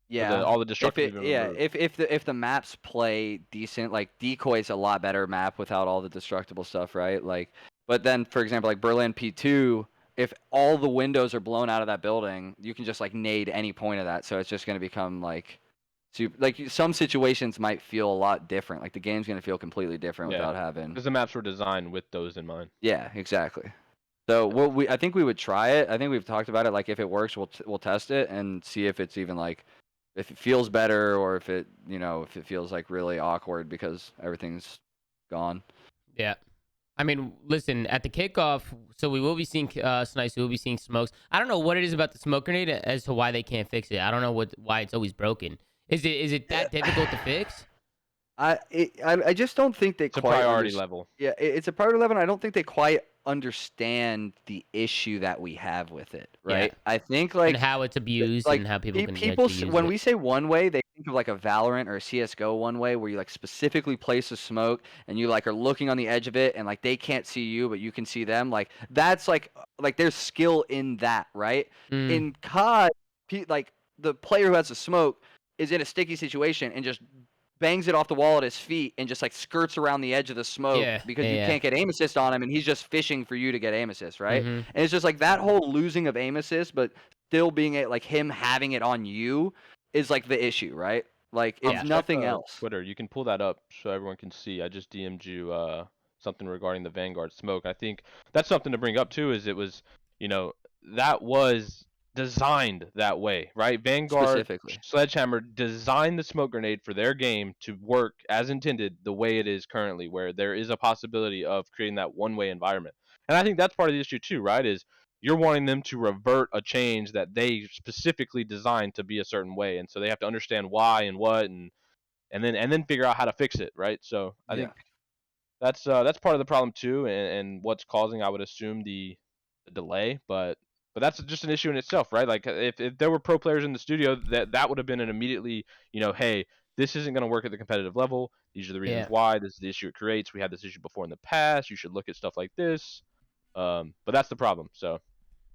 Yeah, all the destructive. If the maps play decent, like Decoy's a lot better map without all the destructible stuff, right? Like, but then for example, like Berlin P2, if all the windows are blown out of that building, you can just like nade any point of that, so it's just gonna become like. So, like some situations might feel a lot different. Like the game's gonna feel completely different without having. Because the maps were designed with those in mind. Yeah, exactly. So I think we would try it. I think we've talked about it. Like if it works, we'll test it and see if it's even like, if it feels better or if it if it feels like really awkward because everything's gone. Yeah. I mean, listen, at the kickoff, so we will be seeing snipes, we will be seeing smokes. I don't know what it is about the smoke grenade as to why they can't fix it. I don't know why it's always broken. Is it that difficult to fix? I just don't think they it's quite a priority level. Yeah, it's a priority level. And I don't think they quite understand the issue that we have with it, right? Yeah. I think like and how it's abused and how people can use when it. we say one way, they think of like a Valorant or a CS:GO one way, where you like specifically place a smoke and you like are looking on the edge of it and like they can't see you but you can see them. Like that's like there's skill in that, right? In COD, like the player who has the smoke is in a sticky situation and just bangs it off the wall at his feet and just like skirts around the edge of the smoke because you can't get aim assist on him, and he's just fishing for you to get aim assist, right? And it's just like that whole losing of aim assist but still being like him having it on you is like the issue, right? Like it's nothing else. Twitter, you can pull that up so everyone can see. I just DM'd you something regarding the Vanguard smoke. I think that's something to bring up too, is it was, that was designed that way, right? Vanguard, Specifically. Sledgehammer designed the smoke grenade for their game to work as intended the way it is currently, where there is a possibility of creating that one-way environment. And I think that's part of the issue too, right? Is you're wanting them to revert a change that they specifically designed to be a certain way, and so they have to understand why and what, and then figure out how to fix it, right? So I think that's part of the problem too, and what's causing, I would assume, the delay. But that's just an issue in itself, right? Like if there were pro players in the studio, that would have been an immediately, hey, this isn't going to work at the competitive level. These are the reasons why. This is the issue it creates. We had this issue before in the past. You should look at stuff like this. But that's the problem. So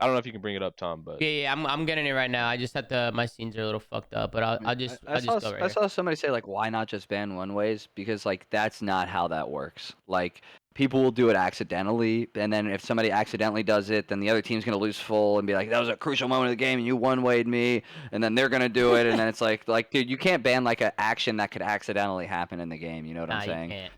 I don't know if you can bring it up, Tom. But Yeah, I'm getting it right now. I just had my scenes are a little fucked up, but I'll just go right I here. saw somebody say like, why not just ban one ways? Because like that's not how that works. Like people will do it accidentally, and then if somebody accidentally does it, then the other team's gonna lose full and be like, that was a crucial moment of the game, and you one-wayed me, and then they're gonna do it, and then it's like dude, you can't ban like an action that could accidentally happen in the game. You know what I'm saying? You can't.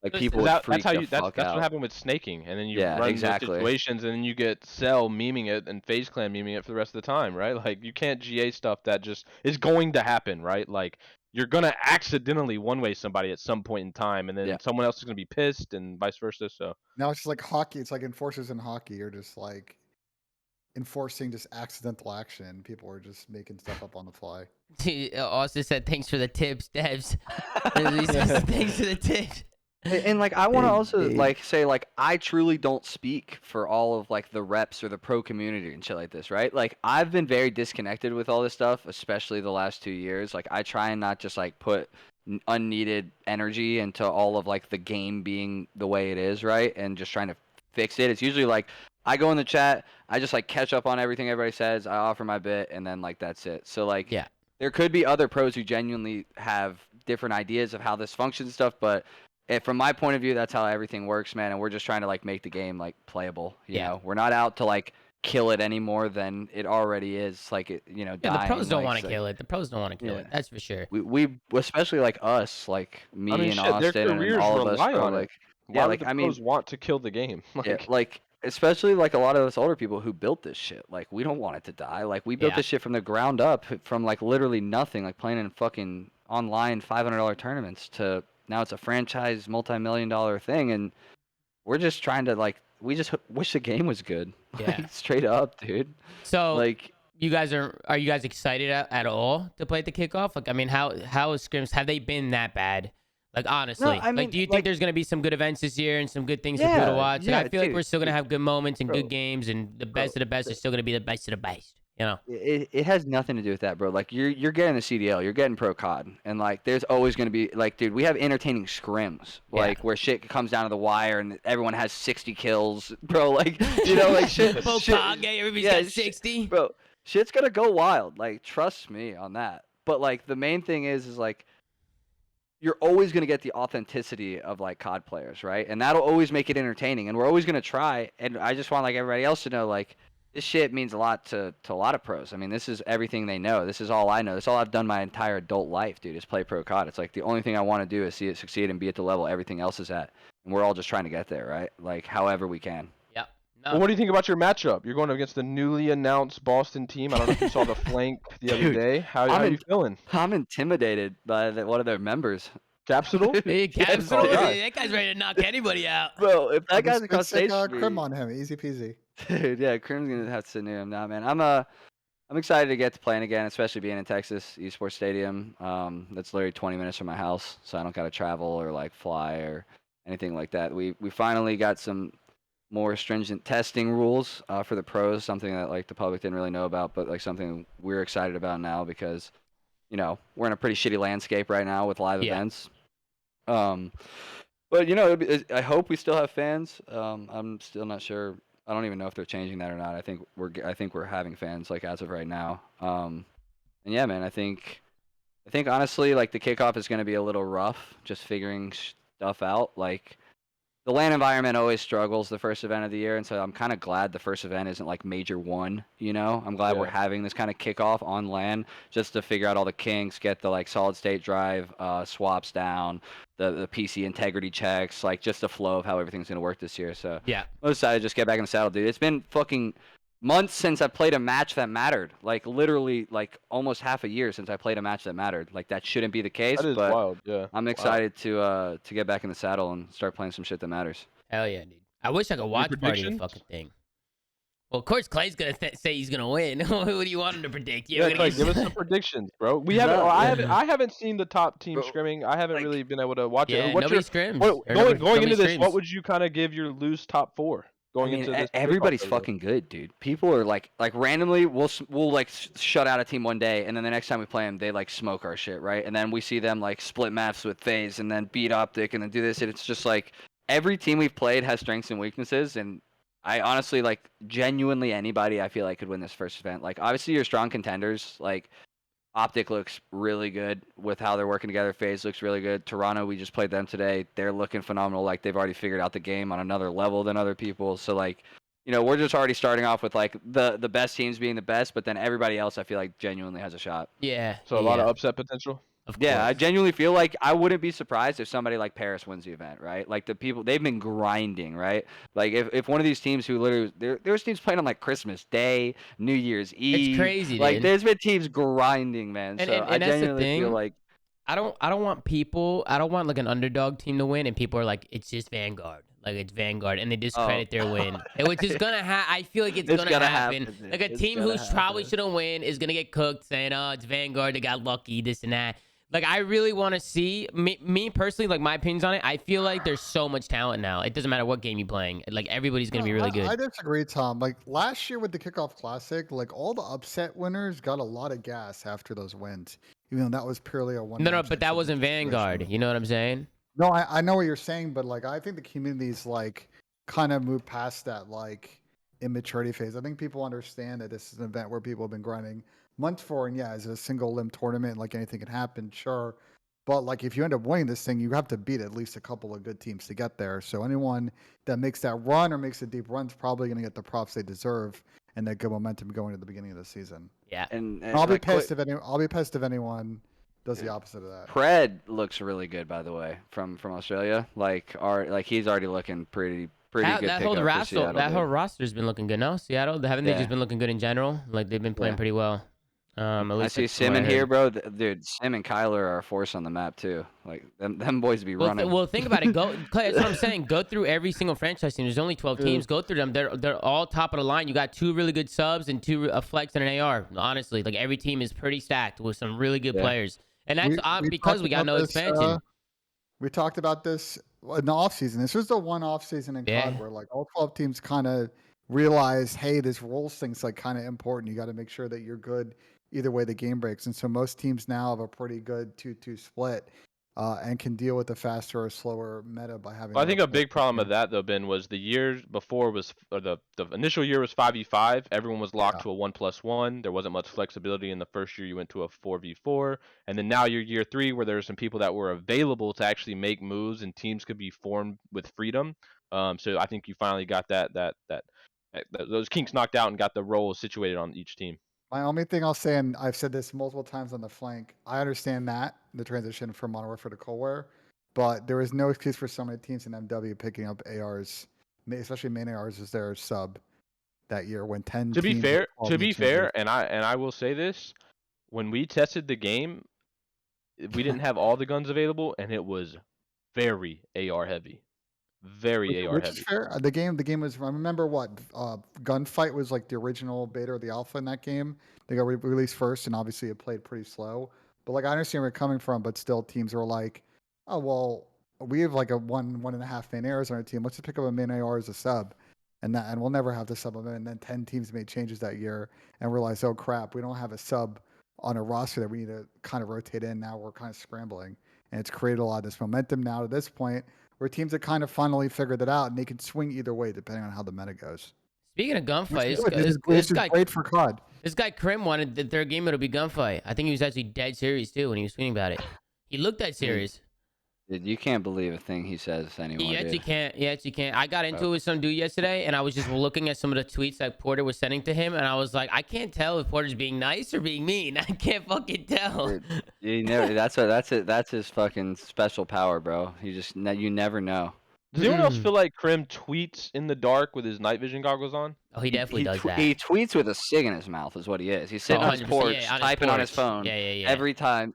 Like Just- people would freak that's how the you fuck that's out. what happened with snaking, and then you Yeah, run exactly. those situations, and then you get Cell memeing it and FaZe Clan memeing it for the rest of the time, right? Like you can't GA stuff that just is going to happen, right? Like you're gonna accidentally one-way somebody at some point in time, and then someone else is gonna be pissed, and vice versa. So Now it's just like hockey. It's like enforcers in hockey are just like enforcing just accidental action. People are just making stuff up on the fly. Austin said, "Thanks for the tips, Devs." He says, "Thanks for the tips." And like I want to also like say like I truly don't speak for all of like the reps or the pro community and shit like this, right? Like I've been very disconnected with all this stuff, especially the last 2 years. Like I try and not just like put unneeded energy into all of like the game being the way it is, right? And just trying to fix it. It's usually like I go in the chat, I just like catch up on everything everybody says, I offer my bit, and then like that's it. So like there could be other pros who genuinely have different ideas of how this functions and stuff, but from my point of view, that's how everything works, man. And we're just trying to like make the game like playable. You know, we're not out to like kill it any more than it already is. Like it, dying. The pros don't like, want to kill it. The pros don't want to kill it. That's for sure. We especially like us, like me and shit, Austin their careers and all of us, rely bro, on it. like Why would like the I mean, pros want to kill the game? like especially like a lot of us older people who built this shit. Like we don't want it to die. Like we built this shit from the ground up, from like literally nothing, like playing in fucking online $500 tournaments to now it's a franchise multi-million-dollar thing, and we're just trying to like we just wish the game was good. Like, straight up, dude. So like you guys are you guys excited at all to play at the kickoff? Like I mean, how is Scrims, have they been that bad? Like honestly, No, I mean, like do you think there's gonna be some good events this year and some good things for Yeah, people to watch? Like, yeah, I feel like dude, we're still gonna have good moments and bro, good games, and the best of the best is still gonna be the best of the best. You know? it has nothing to do with that, bro. Like you're getting the CDL, you're getting pro COD, and like there's always gonna be like, dude, we have entertaining scrims, like where shit comes down to the wire and everyone has 60 kills, bro. Like like shit. Everybody's got 60, bro. Shit's gonna go wild. Like trust me on that. But like the main thing is like you're always going to get the authenticity of like COD players, right? And that'll always make it entertaining, and we're always going to try. And I just want like everybody else to know, like, this shit means a lot to a lot of pros. I mean, this is everything they know. This is all I know. This is all I've done my entire adult life, dude, is play pro COD. It's like the only thing I want to do is see it succeed and be at the level everything else is at. And we're all just trying to get there, right? Like however we can. Yep. Well, what do you think about your matchup? You're going against the newly announced Boston team. I don't know if you saw the flank the other day. How are you feeling? I'm intimidated by one of their members. Capsule? Hey, Capsule, Oh, God. that guy's ready to knock anybody out. Bro, if that guy's Just across stick, stage Crim on him, easy peasy. dude, yeah, Crim's gonna have to sit near him now, man. I'm excited to get to playing again, especially being in Texas Esports Stadium. That's literally 20 minutes from my house, so I don't gotta travel or like fly or anything like that. We finally got some more stringent testing rules for the pros, something that like the public didn't really know about, but like something we're excited about now because we're in a pretty shitty landscape right now with live events. But I hope we still have fans. I'm still not sure. I don't even know if they're changing that or not. I think we're having fans like as of right now. And yeah, man, I think honestly like the kickoff is going to be a little rough, just figuring stuff out. Like the LAN environment always struggles the first event of the year, and so I'm kind of glad the first event isn't like major one. I'm glad we're having this kind of kickoff on LAN just to figure out all the kinks, get the like solid state drive swaps down, the PC integrity checks, like just the flow of how everything's gonna work this year. So Yeah. I'm excited to just get back in the saddle, dude. It's been fucking months since I played a match that mattered. Like literally, like almost half a year since I played a match that mattered. Like that shouldn't be the case, That is but wild. Yeah. I'm Wow. excited to get back in the saddle and start playing some shit that matters. Hell yeah, dude. I wish I could watch party the predictions? fucking thing. Well, of course, Clay's gonna say he's gonna win. What do you want him to predict? You're Yeah, gonna Clay, get- give us some predictions, bro. We No, haven't. yeah. I haven't seen the top team Bro, scrimming. I haven't like- really been able to watch Yeah, it. What's nobody your scrims. what, Or going nobody into this? streams. What would you kind of give your loose top 4 going I mean, into this? everybody's baseball fucking good, dude. People are like randomly, we'll like shut out a team one day, and then the next time we play them, they like smoke our shit, right? And then we see them like split maps with FaZe, and then beat Optic, and then do this, and it's just like every team we've played has strengths and weaknesses, and I honestly like genuinely anybody I feel like could win this first event. Like obviously you're strong contenders. Like Optic looks really good with how they're working together. FaZe looks really good. Toronto, we just played them today. They're looking phenomenal. Like they've already figured out the game on another level than other people. So like, you know, we're just already starting off with like the best teams being the best, but then everybody else I feel like genuinely has a shot. Yeah. So a lot yeah, of upset potential. of Yeah, I course. genuinely feel like I wouldn't be surprised if somebody like Paris wins the event, right? Like the people they've been grinding, right? Like if one of these teams who literally there's teams playing on like Christmas Day, New Year's Eve. It's crazy, Like dude. there's been teams grinding, man. And- So and I that's the genuinely feel thing. like I don't want like an underdog team to win, and people are like, it's just Vanguard. Like it's Vanguard, and they discredit their win, which is gonna I feel like it's, gonna happen. dude. Like a It's team gonna who's probably happen. shouldn't win is gonna get cooked, saying, "Oh, it's Vanguard. They got lucky. This and that." Like I really want to see me personally. Like my opinions on it, I feel like there's so much talent now. It doesn't matter what game you're playing. Like everybody's gonna be really good. I disagree, Tom. Like last year with the Kickoff Classic, like all the upset winners got a lot of gas after those wins. Even though that was purely a one. No, but that wasn't Vanguard. You know what I'm saying? No, I know what you're saying, but like I think the community's like kind of moved past that like immaturity phase. I think people understand that this is an event where people have been grinding months for, and yeah, it's a single limb tournament, like anything can happen, sure. But like if you end up winning this thing, you have to beat at least a couple of good teams to get there. So anyone that makes that run or makes a deep run is probably going to get the props they deserve and that good momentum going at the beginning of the season. Yeah. and I'll be like, pissed if anyone does the opposite of that. Pred looks really good, by the way, from Australia. Like he's already looking pretty That, good. that whole pickup for roster, Seattle, that dude. whole roster's been looking good now. Seattle, haven't they Yeah. just been looking good in general? Like they've been playing Yeah. pretty well. At I least see that's Sim what I in here, heard. bro. Dude, Sim and Kyler are a force on the map too. Like them boys be Well, running. well, think about it. Go, Clay, that's what I'm saying. Go through every single franchise team. There's only 12 teams. Go through them. They're all top of the line. You got 2 really good subs and 2 a flex and an AR. Honestly, like every team is pretty stacked with some really good Yeah. players, and that's because talked we got about no this, expansion. We talked about this in the offseason. This was the one offseason in Yeah. COD where like all 12 teams kind of realized, hey, this roles thing's like kind of important. You got to make sure that you're good either way the game breaks. And so most teams now have a pretty good 2-2 split and can deal with the faster or slower meta by having. Well, I think more a big players. problem of that though, Ben, was the years before was or the initial year was 5v5. Everyone was locked Yeah. to a 1+1. There wasn't much flexibility in the first year. You went to a 4v4, and then now you're year 3 where there are some people that were available to actually make moves and teams could be formed with freedom. So I think you finally got those kinks knocked out and got the roles situated on each team. My only thing I'll say, and I've said this multiple times on the flank, I understand that the transition from Modern Warfare to Cold War, but there is no excuse for so many teams in MW picking up ARs, especially main ARs, as their sub that year when 10. To be teams fair, were 12 each and I will say this, when we tested the game, we didn't have all the guns available, and it was very AR heavy, very AR Which heavy. is fair. The game was. I remember what Gunfight was like the original beta or the alpha in that game. They got released first, and obviously it played pretty slow. But like I understand where you're coming from, but still teams are like, oh well, we have like a 1.5 main ARs on our team. Let's just pick up a main AR as a sub, and we'll never have the sub of it. And then 10 teams made changes that year and realized, oh crap, we don't have a sub on a roster that we need to kind of rotate in. Now we're kind of scrambling, and it's created a lot of this momentum now to this point, where teams have kind of finally figured it out, and they can swing either way depending on how the meta goes. Speaking of gunfight, This is great for COD. This guy Krim wanted the third game to be gunfight. I think he was actually dead serious too when he was tweeting about it. He looked that serious. Dude, you can't believe a thing he says anymore. You actually dude. can't. You actually can't. I got into it with some dude yesterday, and I was just looking at some of the tweets that Porter was sending to him, and I was like, I can't tell if Porter's being nice or being mean. I can't fucking tell. Dude, you never. That's his fucking special power, bro. You never know. Does anyone else feel like Crim tweets in the dark with his night vision goggles on? Oh, he definitely does that. He tweets with a cig in his mouth, is what he is. He's sitting on his 100%, porch, yeah, on his typing on his porch. phone. Yeah. Every time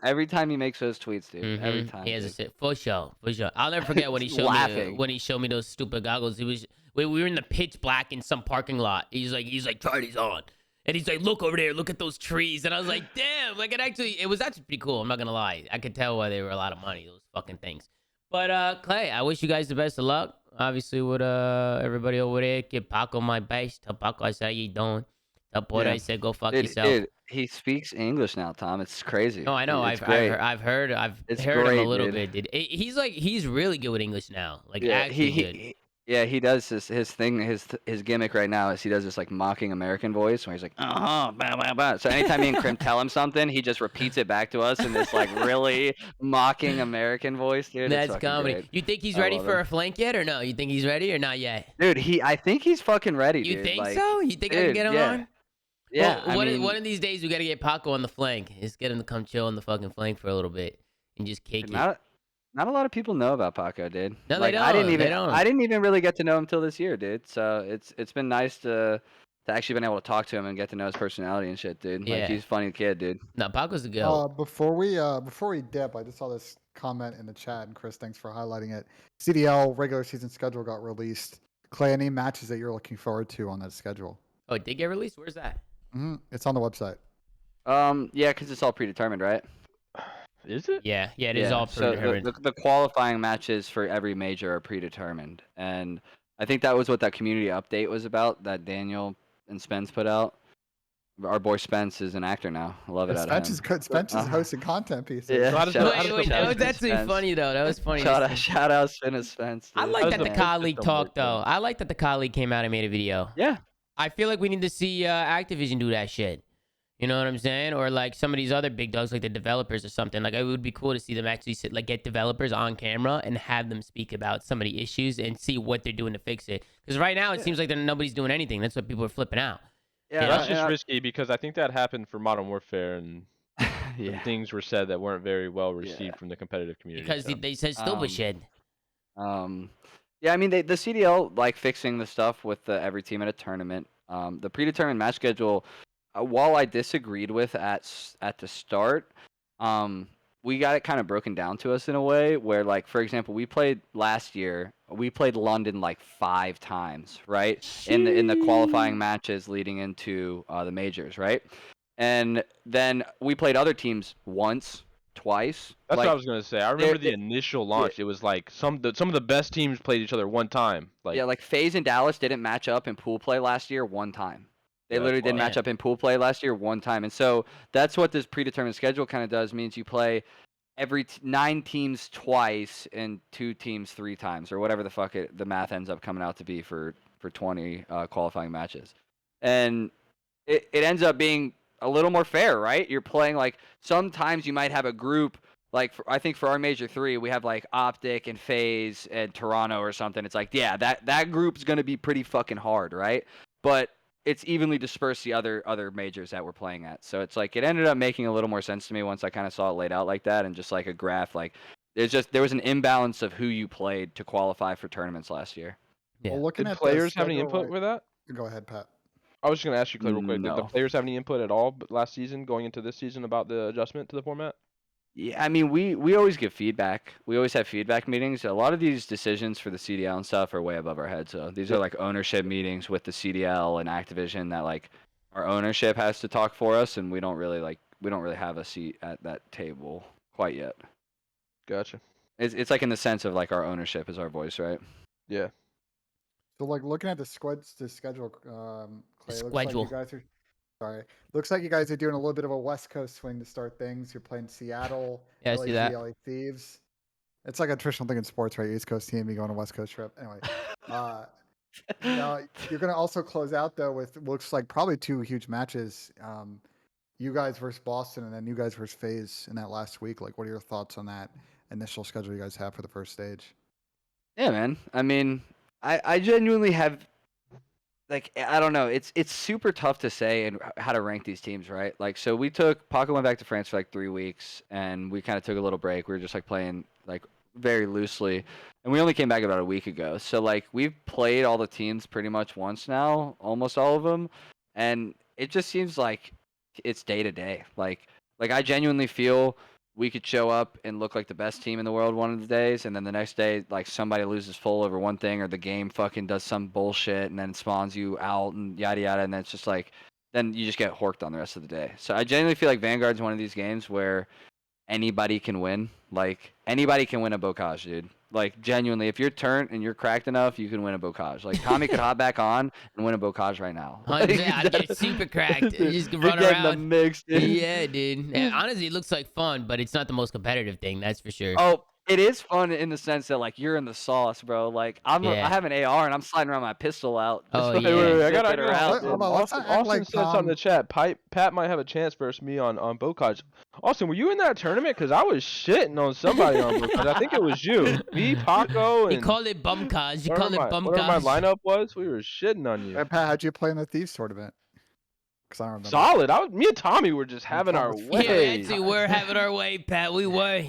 he makes those tweets, dude. Every time. He has a dude. sit for sure. I'll never forget when he showed me those stupid goggles. We were in the pitch black in some parking lot. He's like, try these on. And he's like, look over there, look at those trees. And I was like, damn, like it was actually pretty cool. I'm not gonna lie. I could tell why they were a lot of money, those fucking things. But Clay, I wish you guys the best of luck. Obviously with everybody over there. Give Paco my best. Tell Paco I said, how you doing? Tell Porter I said, go fuck yourself. Dude, he speaks English now, Tom. It's crazy. No, I know. It's I've heard him a little bit, dude. He's really good with English now. Like actually good. He does his thing. His gimmick right now is he does this like mocking American voice where he's like, blah, blah, blah. So anytime me and Crim tell him something, he just repeats it back to us in this like really mocking American voice, dude. That's comedy. Great. You think he's ready for a flank yet, or no? You think he's ready or not yet? Dude, I think he's fucking ready. You dude. think like, so? You think I can get him on? Yeah. Well, one of these days we gotta get Paco on the flank. Just get him to come chill on the fucking flank for a little bit and just kick it. Not a lot of people know about Paco, dude. No, like, they don't. I didn't even really get to know him till this year, dude. So it's been nice to actually been able to talk to him and get to know his personality and shit, dude. Yeah. Like he's a funny kid, dude. No, Paco's a go. Before we dip, I just saw this comment in the chat, and Chris, thanks for highlighting it. CDL regular season schedule got released. Clay, any matches that you're looking forward to on that schedule? Oh, it did get released? Where's that? It's on the website. Yeah, because it's all predetermined, right? Is it? Yeah, it is all predetermined. So the qualifying matches for every major are predetermined, and I think that was what that community update was about that Daniel and Spence put out. Our boy Spence is an actor now. I love it. Spence is good. Spence is hosting content pieces. Yeah, Wait, that was actually funny though. That was funny. Shout out Spence. Dude. I like that the colleague talked though. I like that the colleague came out and made a video. Yeah. I feel like we need to see Activision do that shit. You know what I'm saying? Or like some of these other big dogs, like the developers or something. Like it would be cool to see them actually get developers on camera and have them speak about some of the issues and see what they're doing to fix it. Because right now it seems like nobody's doing anything. That's what people are flipping out. Yeah, that's just risky because I think that happened for Modern Warfare and things were said that weren't very well received from the competitive community. Because they said stupid shit. Yeah, I mean the CDL like fixing the stuff with every team at a tournament. The predetermined match schedule. While I disagreed with at the start, we got it kind of broken down to us in a way where, like, for example, we played last year. We played London like 5 times, right? In the qualifying matches leading into the majors, right? And then we played other teams once, twice. That's what I was gonna say. I remember the initial launch. It was like some of the best teams played each other one time. Like FaZe and Dallas didn't match up in pool play last year one time. They literally didn't match up in pool play last year one time. And so that's what this predetermined schedule kind of does. Means you play every 9 teams twice and 2 teams 3 times or whatever the fuck the math ends up coming out to be for 20 qualifying matches. And it ends up being a little more fair, right? You're playing like sometimes you might have a group like I think for our major 3 we have like Optic and FaZe and Toronto or something. It's like that group's going to be pretty fucking hard, right? But it's evenly dispersed the other majors that we're playing at. So it's like it ended up making a little more sense to me once I kind of saw it laid out like that and just like a graph. Like there was an imbalance of who you played to qualify for tournaments last year. Yeah. Well, Did players have any input with that? Go ahead, Pat. I was just gonna ask you, Clay, real quick. No. Did the players have any input at all last season, going into this season, about the adjustment to the format? Yeah, I mean, we always give feedback. We always have feedback meetings. A lot of these decisions for the CDL and stuff are way above our heads. So these are like ownership meetings with the CDL and Activision that like our ownership has to talk for us, and we don't really have a seat at that table quite yet. Gotcha. It's like in the sense of like our ownership is our voice, right? Yeah. So like looking at the schedule, Clay, looks like you guys are doing a little bit of a West Coast swing to start things. You're playing Seattle, Yeah, I see that. LA Thieves. It's like a traditional thing in sports, right? East Coast team, you go on a West Coast trip. Anyway, now you're going to also close out though with looks like probably 2 huge matches. You guys versus Boston, and then you guys versus FaZe in that last week. Like, what are your thoughts on that initial schedule you guys have for the first stage? Yeah, man. I mean, I genuinely have. Like, I don't know. It's super tough to say and how to rank these teams, right? Like, so Paco went back to France for like 3 weeks, and we kind of took a little break. We were just like playing like very loosely, and we only came back about a week ago. So like we've played all the teams pretty much once now, almost all of them, and it just seems like it's day to day. Like I genuinely feel we could show up and look like the best team in the world one of the days, and then the next day, like somebody loses full over one thing, or the game fucking does some bullshit, and then spawns you out and yada yada, and then it's just like, then you just get horked on the rest of the day. So I genuinely feel like Vanguard's one of these games where anybody can win. Like anybody can win a bocage, dude. Like genuinely, if you're turnt and you're cracked enough, you can win a bocage. Like Tommy could hop back on and win a bocage right now. Like, I'd get super cracked. You just you're run getting the around. mix, dude. Yeah, dude. And honestly, it looks like fun, but it's not the most competitive thing. That's for sure. Oh, it is fun in the sense that like you're in the sauce, bro. Like I Yeah. have an AR and I'm sliding around my pistol out. Oh, Just yeah. fucking Wait, I zipping gotta around, dude. Hold on, let's Austin, not act Austin like said something in the Tom. chat. Pat might have a chance versus me on Bocage. Austin, were you in that tournament? Because I was shitting on somebody on Bocage. I think it was you. Me, Paco, He and called it bumcage. You whatever called it whatever my bumcage. lineup was. We were shitting on you. Hey, Pat, how'd you play in the Thieves tournament? Because I don't remember. Solid. Me and Tommy were just having Tom our was way. Yeah, actually, we're having our way, Pat. We were.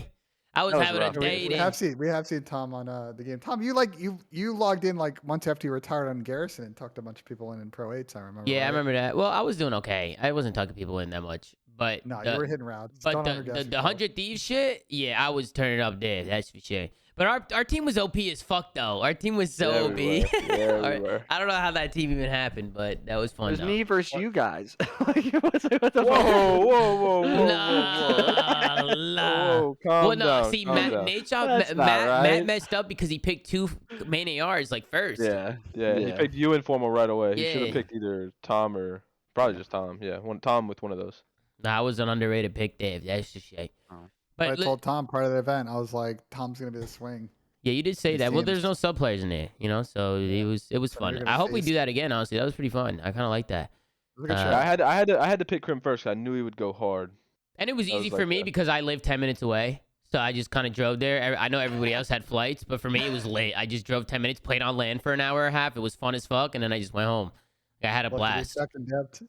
I was That was having rough. a We, day. we have seen Tom on the game. Tom, you logged in like months after you retired on Garrison and tucked a bunch of people in Pro 8s. I remember. Yeah, I right? remember that. Well, I was doing okay. I wasn't tucking people in that much, but No, the, you were hitting rounds. but Don't the underguess the yourself. 100 Thieves shit, yeah, I was turning up there. That's for sure. But our team was OP as fuck though. Our team was so Yeah, OP. we were. Yeah, we Our- were. I don't know how that team even happened, but that was It fun was though. me versus you guys. Like, it was like, what the Whoa. Nah. Whoa, calm Well, no, down. see, calm down. Matt That's not Matt right. messed up because he picked two main ARs like first. Yeah. Yeah, he picked you informal right away. He should Yeah. have picked either Tom or probably just Tom. Yeah, Tom with one of those. Nah, I was an underrated pick, Dave. That's just shit. Oh. But I told Tom part of the event, I was like, Tom's gonna be the swing. yeah, you did say His that. Well, there's teams. no sub players in there, you know, so it was So fun. you're I gonna hope we face- do that again. Honestly, that was pretty fun. I kind of like that. It was a good Uh, show. I had to pick Crim first. 'Cause I knew he would go hard. And it was That was easy for like me a- because I live 10 minutes away. So I just kind of drove there. I know everybody else had flights, but for me, it was late. I just drove 10 minutes, played on land for an hour and a half. It was fun as fuck. And then I just went home. I had a Lucky to be blast. stuck in depth.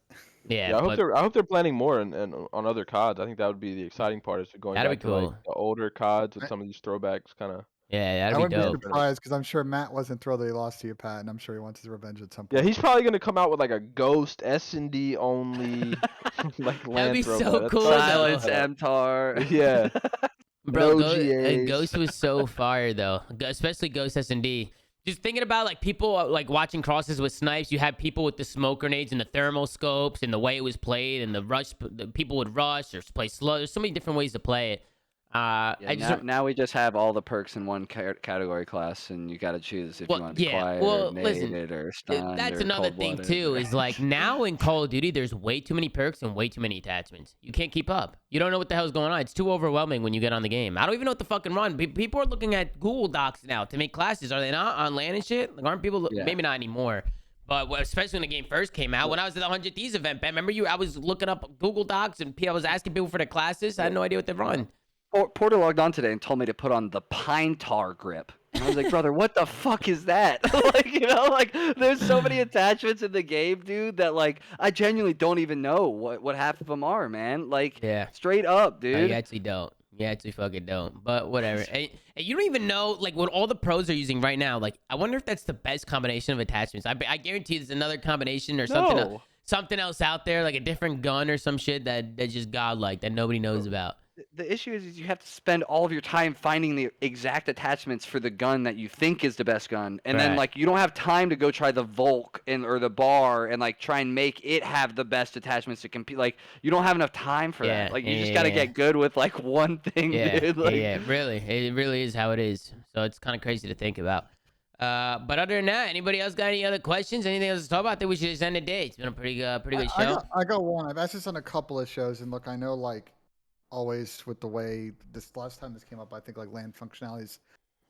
Yeah, I hope but I hope they're planning more and on other CODs. I think that would be the exciting part is going That'd back be to like cool. the older CODs with some of these throwbacks kind of. yeah, I that'd be wouldn't be dope. surprised because I'm sure Matt wasn't thrilled that he lost to you, Pat, and I'm sure he wants his revenge at some Yeah, point. he's probably gonna come out with like a ghost S&D only like land be throwback. so That's cool, probably though. Silence, gonna Mtar. Yeah. Bro, No and GAs. Ghost was so fire though, especially Ghost S&D. Just thinking about like people like watching crosses with snipes. You had people with the smoke grenades and the thermal scopes and the way it was played and the rush. The people would rush or play slow. There's so many different ways to play it. Yeah, I just now we just have all the perks in one category class, and you got to choose if Well, you want to be yeah, quiet well, or listen, naded or stunned that's or another thing cold-blooded too. or- Is like now in Call of Duty, there's way too many perks and way too many attachments. You can't keep up. You don't know what the hell's going on. It's too overwhelming when you get on the game. I don't even know what the fucking run. People are looking at Google Docs now to make classes. Are they not on LAN and shit? Like, aren't people? Yeah. Maybe not anymore. But especially when the game first came out, when I was at the 100 Thieves event, Ben, remember I was looking up Google Docs and I was asking people for their classes. I had no idea what they run. Porter logged on today and told me to put on the pine tar grip. And I was like, brother, what the fuck is that? Like, you know, like there's so many attachments in the game, dude, that like I genuinely don't even know what half of them are, man. Like, Yeah. straight up, No, dude. you actually don't. You actually fucking don't. But whatever. And you don't even know, like, what all the pros are using right now. Like, I wonder if that's the best combination of attachments. I guarantee there's another combination or No. something else out there, like a different gun or some shit that's just godlike that nobody knows about. The issue is you have to spend all of your time finding the exact attachments for the gun that you think is the best gun, and then Right. like you don't have time to go try the Volk or the bar and like try and make it have the best attachments to compete. Like you don't have enough time for Yeah, that. Like you yeah, just got to yeah. get good with like one thing, Yeah, dude. Like, yeah, really. It really is how it is. So it's kind of crazy to think about. But other than that, anybody else got any other questions? Anything else to talk about? I think we should just end the day. It's been a pretty good show. I got one. I've asked this on a couple of shows, and look, I know like always with the way this last time this came up, I think like land functionality is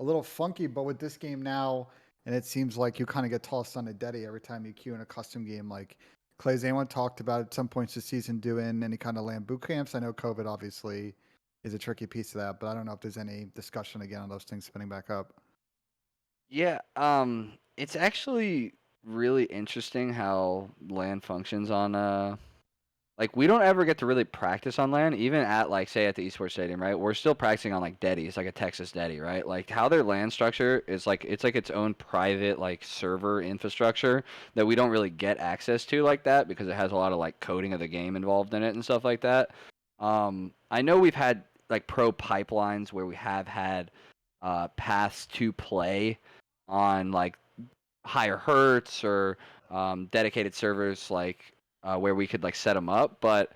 a little funky, but with this game now, and it seems like you kind of get tossed on a deadie every time you queue in a custom game. Like Clay's anyone talked about at some points this season doing any kind of land boot camps. I know COVID obviously is a tricky piece of that, but I don't know if there's any discussion again on those things spinning back up. yeah, it's actually really interesting how land functions on like we don't ever get to really practice on LAN, even at like say at the esports stadium, right? We're still practicing on like Deddy. It's like a Texas Deddy, right? Like how their LAN structure is like it's like its own private like server infrastructure that we don't really get access to like that because it has a lot of like coding of the game involved in it and stuff like that. I know we've had like pro pipelines where we have had paths to play on like higher hertz or dedicated servers like where we could like set them up, but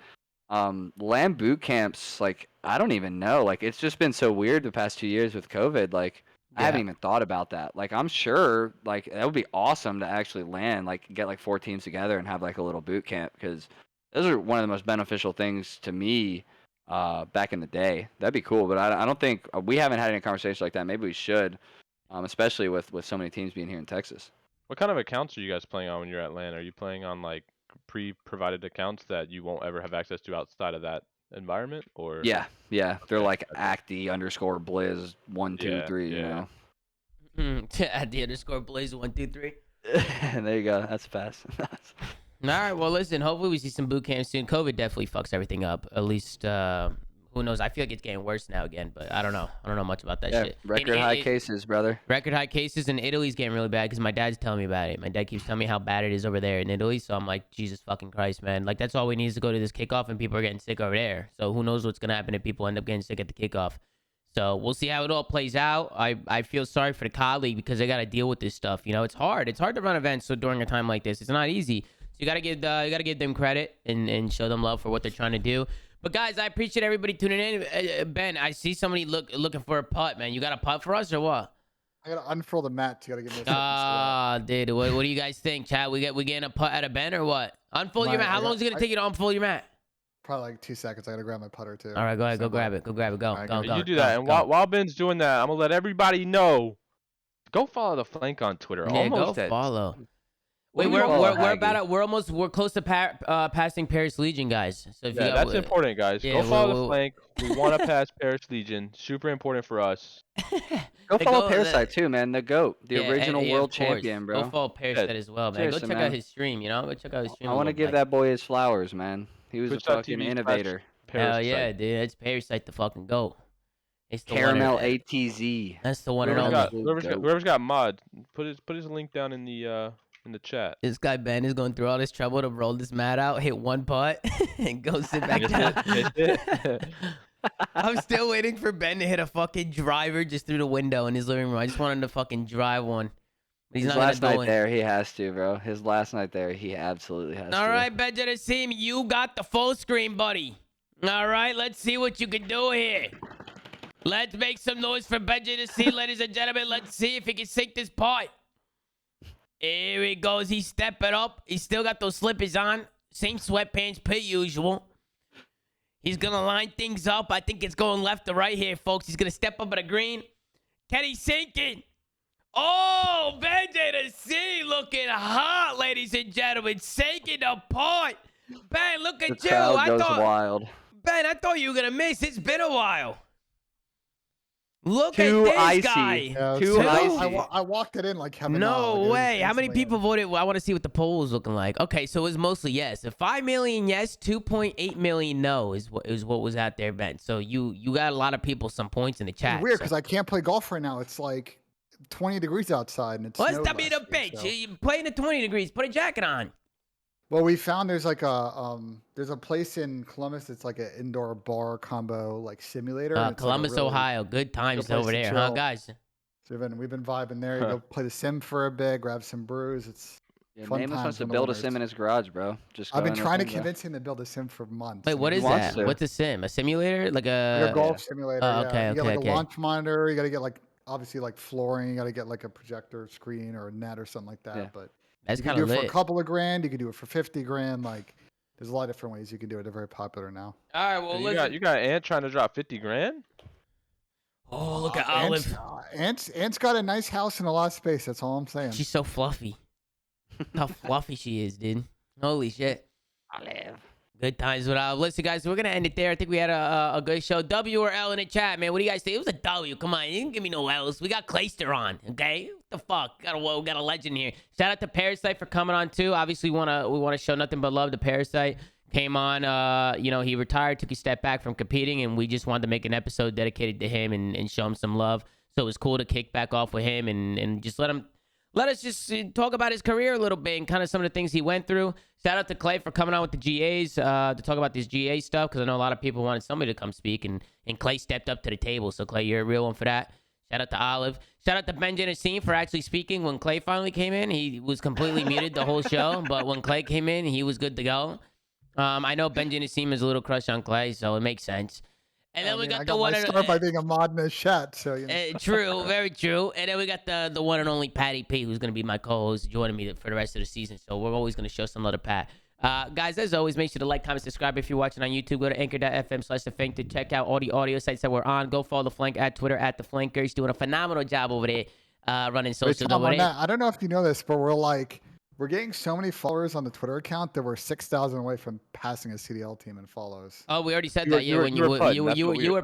LAN boot camps, like I don't even know. Like it's just been so weird the past 2 years with COVID. Like I haven't even thought about that. Like I'm sure like that would be awesome to actually LAN, like get like 4 teams together and have like a little boot camp because those are one of the most beneficial things to me back in the day. That'd be cool, but I don't think we haven't had any conversations like that. Maybe we should, especially with so many teams being here in Texas. What kind of accounts are you guys playing on when you're at LAN? Are you playing on like pre-provided accounts that you won't ever have access to outside of that environment, or? Yeah, they're Okay, like gotcha. acti_blizz 123, you know. At the _blaze 123. There you go. That's fast. All right, well, listen, hopefully we see some boot camps soon. COVID definitely fucks everything up. At least, who knows? I feel like it's getting worse now again, but I don't know. I don't know much about that Yeah, shit. record high cases, brother. Record high cases in Italy's getting really bad because my dad's telling me about it. My dad keeps telling me how bad it is over there in Italy. So I'm like, Jesus fucking Christ, man. Like, that's all we need is to go to this kickoff and people are getting sick over there. So who knows what's going to happen if people end up getting sick at the kickoff. So we'll see how it all plays out. I feel sorry for the COD League because they got to deal with this stuff. You know, it's hard. It's hard to run events so during a time like this. It's not easy. So you gotta give them credit and show them love for what they're trying to do. But guys, I appreciate everybody tuning in. Ben, I see somebody looking for a putt, man. You got a putt for us or what? I gotta unfurl the mat. You gotta give me a second. Dude, what do you guys think, chat? We getting a putt out of Ben or what? Unfold your mat. How long is it gonna take you to unfold your mat? Probably like 2 seconds. I gotta grab my putter too. All right, go ahead, go grab it. Go. Alright, Go. You do that, and while Ben's doing that, I'm gonna let everybody know. Go follow the flank on Twitter. Yeah, Almost go at follow. Wait, What do you follow, we're close to passing Paris Legion, guys. So if you Yeah, got, that's important, guys. yeah, Go follow the flank. We want to pass Paris Legion. Super important for us. Go follow Parasite too, man. The GOAT, the original yeah, world of course. champion, bro. Go follow Parasite as well, man. Seriously, Go check man. out his stream, you know? Go check out his stream. I want to give that boy his flowers, man. He was a fucking innovator. Hell yeah, dude. It's Parasite the fucking GOAT. It's the Caramel one ATZ. That's the one and only. Whoever's got mod, put his link down in the chat. This guy Ben is going through all this trouble to roll this mat out, hit one putt, and go sit back down. I'm still waiting for Ben to hit a fucking driver just through the window in his living room. I just want him to fucking drive one. But His last night there, he has to, bro. His last night there, he absolutely has to. All right, Ben to the team, you got the full screen, buddy. All right, let's see what you can do here. Let's make some noise for Benji to see, ladies and gentlemen. Let's see if he can sink this part. Here he goes. He's stepping up. He's still got those slippers on. Same sweatpants per usual. He's going to line things up. I think it's going left to right here, folks. He's going to step up at a green. Can he sink it? Oh, Benji to see looking hot, ladies and gentlemen. Sinking the part. Ben, look at The you. crowd goes wild. Ben, I thought you were going to miss. It's been a while. Look Too at this icy. guy. Yeah, Too so icy. I walked it in like Kevin. No Like, way. How many instantly people voted? I want to see what the poll was looking like. Okay, so it was mostly yes. 5 million yes, 2.8 million no is what was out there, Ben. So you got a lot of people some points in the chat. It's weird so. because I can't play golf right now. It's like 20 degrees outside and it's. What's snowed that being a last week, bitch? so- You playing at 20 degrees. Put a jacket on. Well, we found there's like there's a place in Columbus. It's like an indoor bar combo like simulator. and it's like a Columbus, really Ohio. Good times place over to there, huh, chill. guys? So we've been vibing there. You go play the sim for a bit, grab some brews. It's Yeah, fun Namus times wants to when the build a winners- sim in his garage, bro. Just I've go been in there trying to and convince him to build a sim for months. Wait, and what he is wants that? to. What's a sim? A simulator? Like Like a a golf simulator. Oh, yeah. okay, You get like okay. a launch monitor. You got to get like obviously like flooring. You got to get like a projector screen or a net or something like that. Yeah. But That's you can kind do of it for lit. a couple of grand. You can do it for 50 grand. Like there's a lot of different ways you can do it. They're very popular now. All right, well, listen. You got Ant trying to drop 50 grand? Oh, look at Olive. Ant's got a nice house and a lot of space. That's all I'm saying. She's so fluffy. How fluffy she is, dude. Holy shit. Olive. Good times with Olive. Listen, guys, we're going to end it there. I think we had a good show. W or L in the chat, man. What do you guys think? It was a W. Come on. You didn't give me no L's. We got Clayster on, okay? What the fuck? We got a legend here. Shout out to Parasite for coming on, too. Obviously, we want to show nothing but love to Parasite came on. You know, he retired, took a step back from competing, and we just wanted to make an episode dedicated to him and show him some love. So it was cool to kick back off with him and just let us just talk about his career a little bit and kind of some of the things he went through. Shout out to Clay for coming on with the GAs to talk about this GA stuff, because I know a lot of people wanted somebody to come speak, and Clay stepped up to the table. So Clay, you're a real one for that. Shout out to Olive. Shout out to Ben Genesine for actually speaking when Clay finally came in. He was completely muted the whole show, but when Clay came in, he was good to go. I know Ben Genesine has a little crush on Clay, so it makes sense. And then we got the one. I start by being a mod in his chat, so you know. True, very true. And then we got the one and only Patty P, who's gonna be my co-host, joining me for the rest of the season. So we're always gonna show some love to Pat. Guys, as always, make sure to like, comment, subscribe if you're watching on YouTube. Go to anchor.fm/theflank to check out all the audio sites that we're on. Go follow the Flank at Twitter at the Flanker. He's doing a phenomenal job over there, running social over there. I don't know if you know this, but we're getting so many followers on the Twitter account that we're 6,000 away from passing a CDL team in follows. Oh, we already said that. Yeah, when you were putting when we were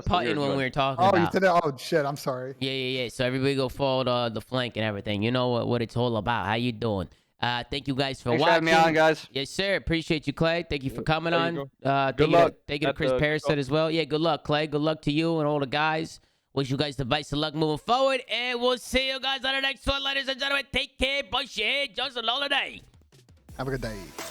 talking about. Oh, you said that. Oh shit, I'm sorry. Yeah. So everybody go follow the Flank and everything. You know what it's all about. How you doing? Thank you guys for Thanks watching. for having me on, guys. Yes, sir. Appreciate you, Clay. Thank you for coming There on. you go. Thank you to at Chris the Parasite as well. Yeah, good luck, Clay. Good luck to you and all the guys. Wish you guys the best of luck moving forward. And we'll see you guys on the next one, ladies and gentlemen. Take care. Brush your hair. Just a day. Have a good day.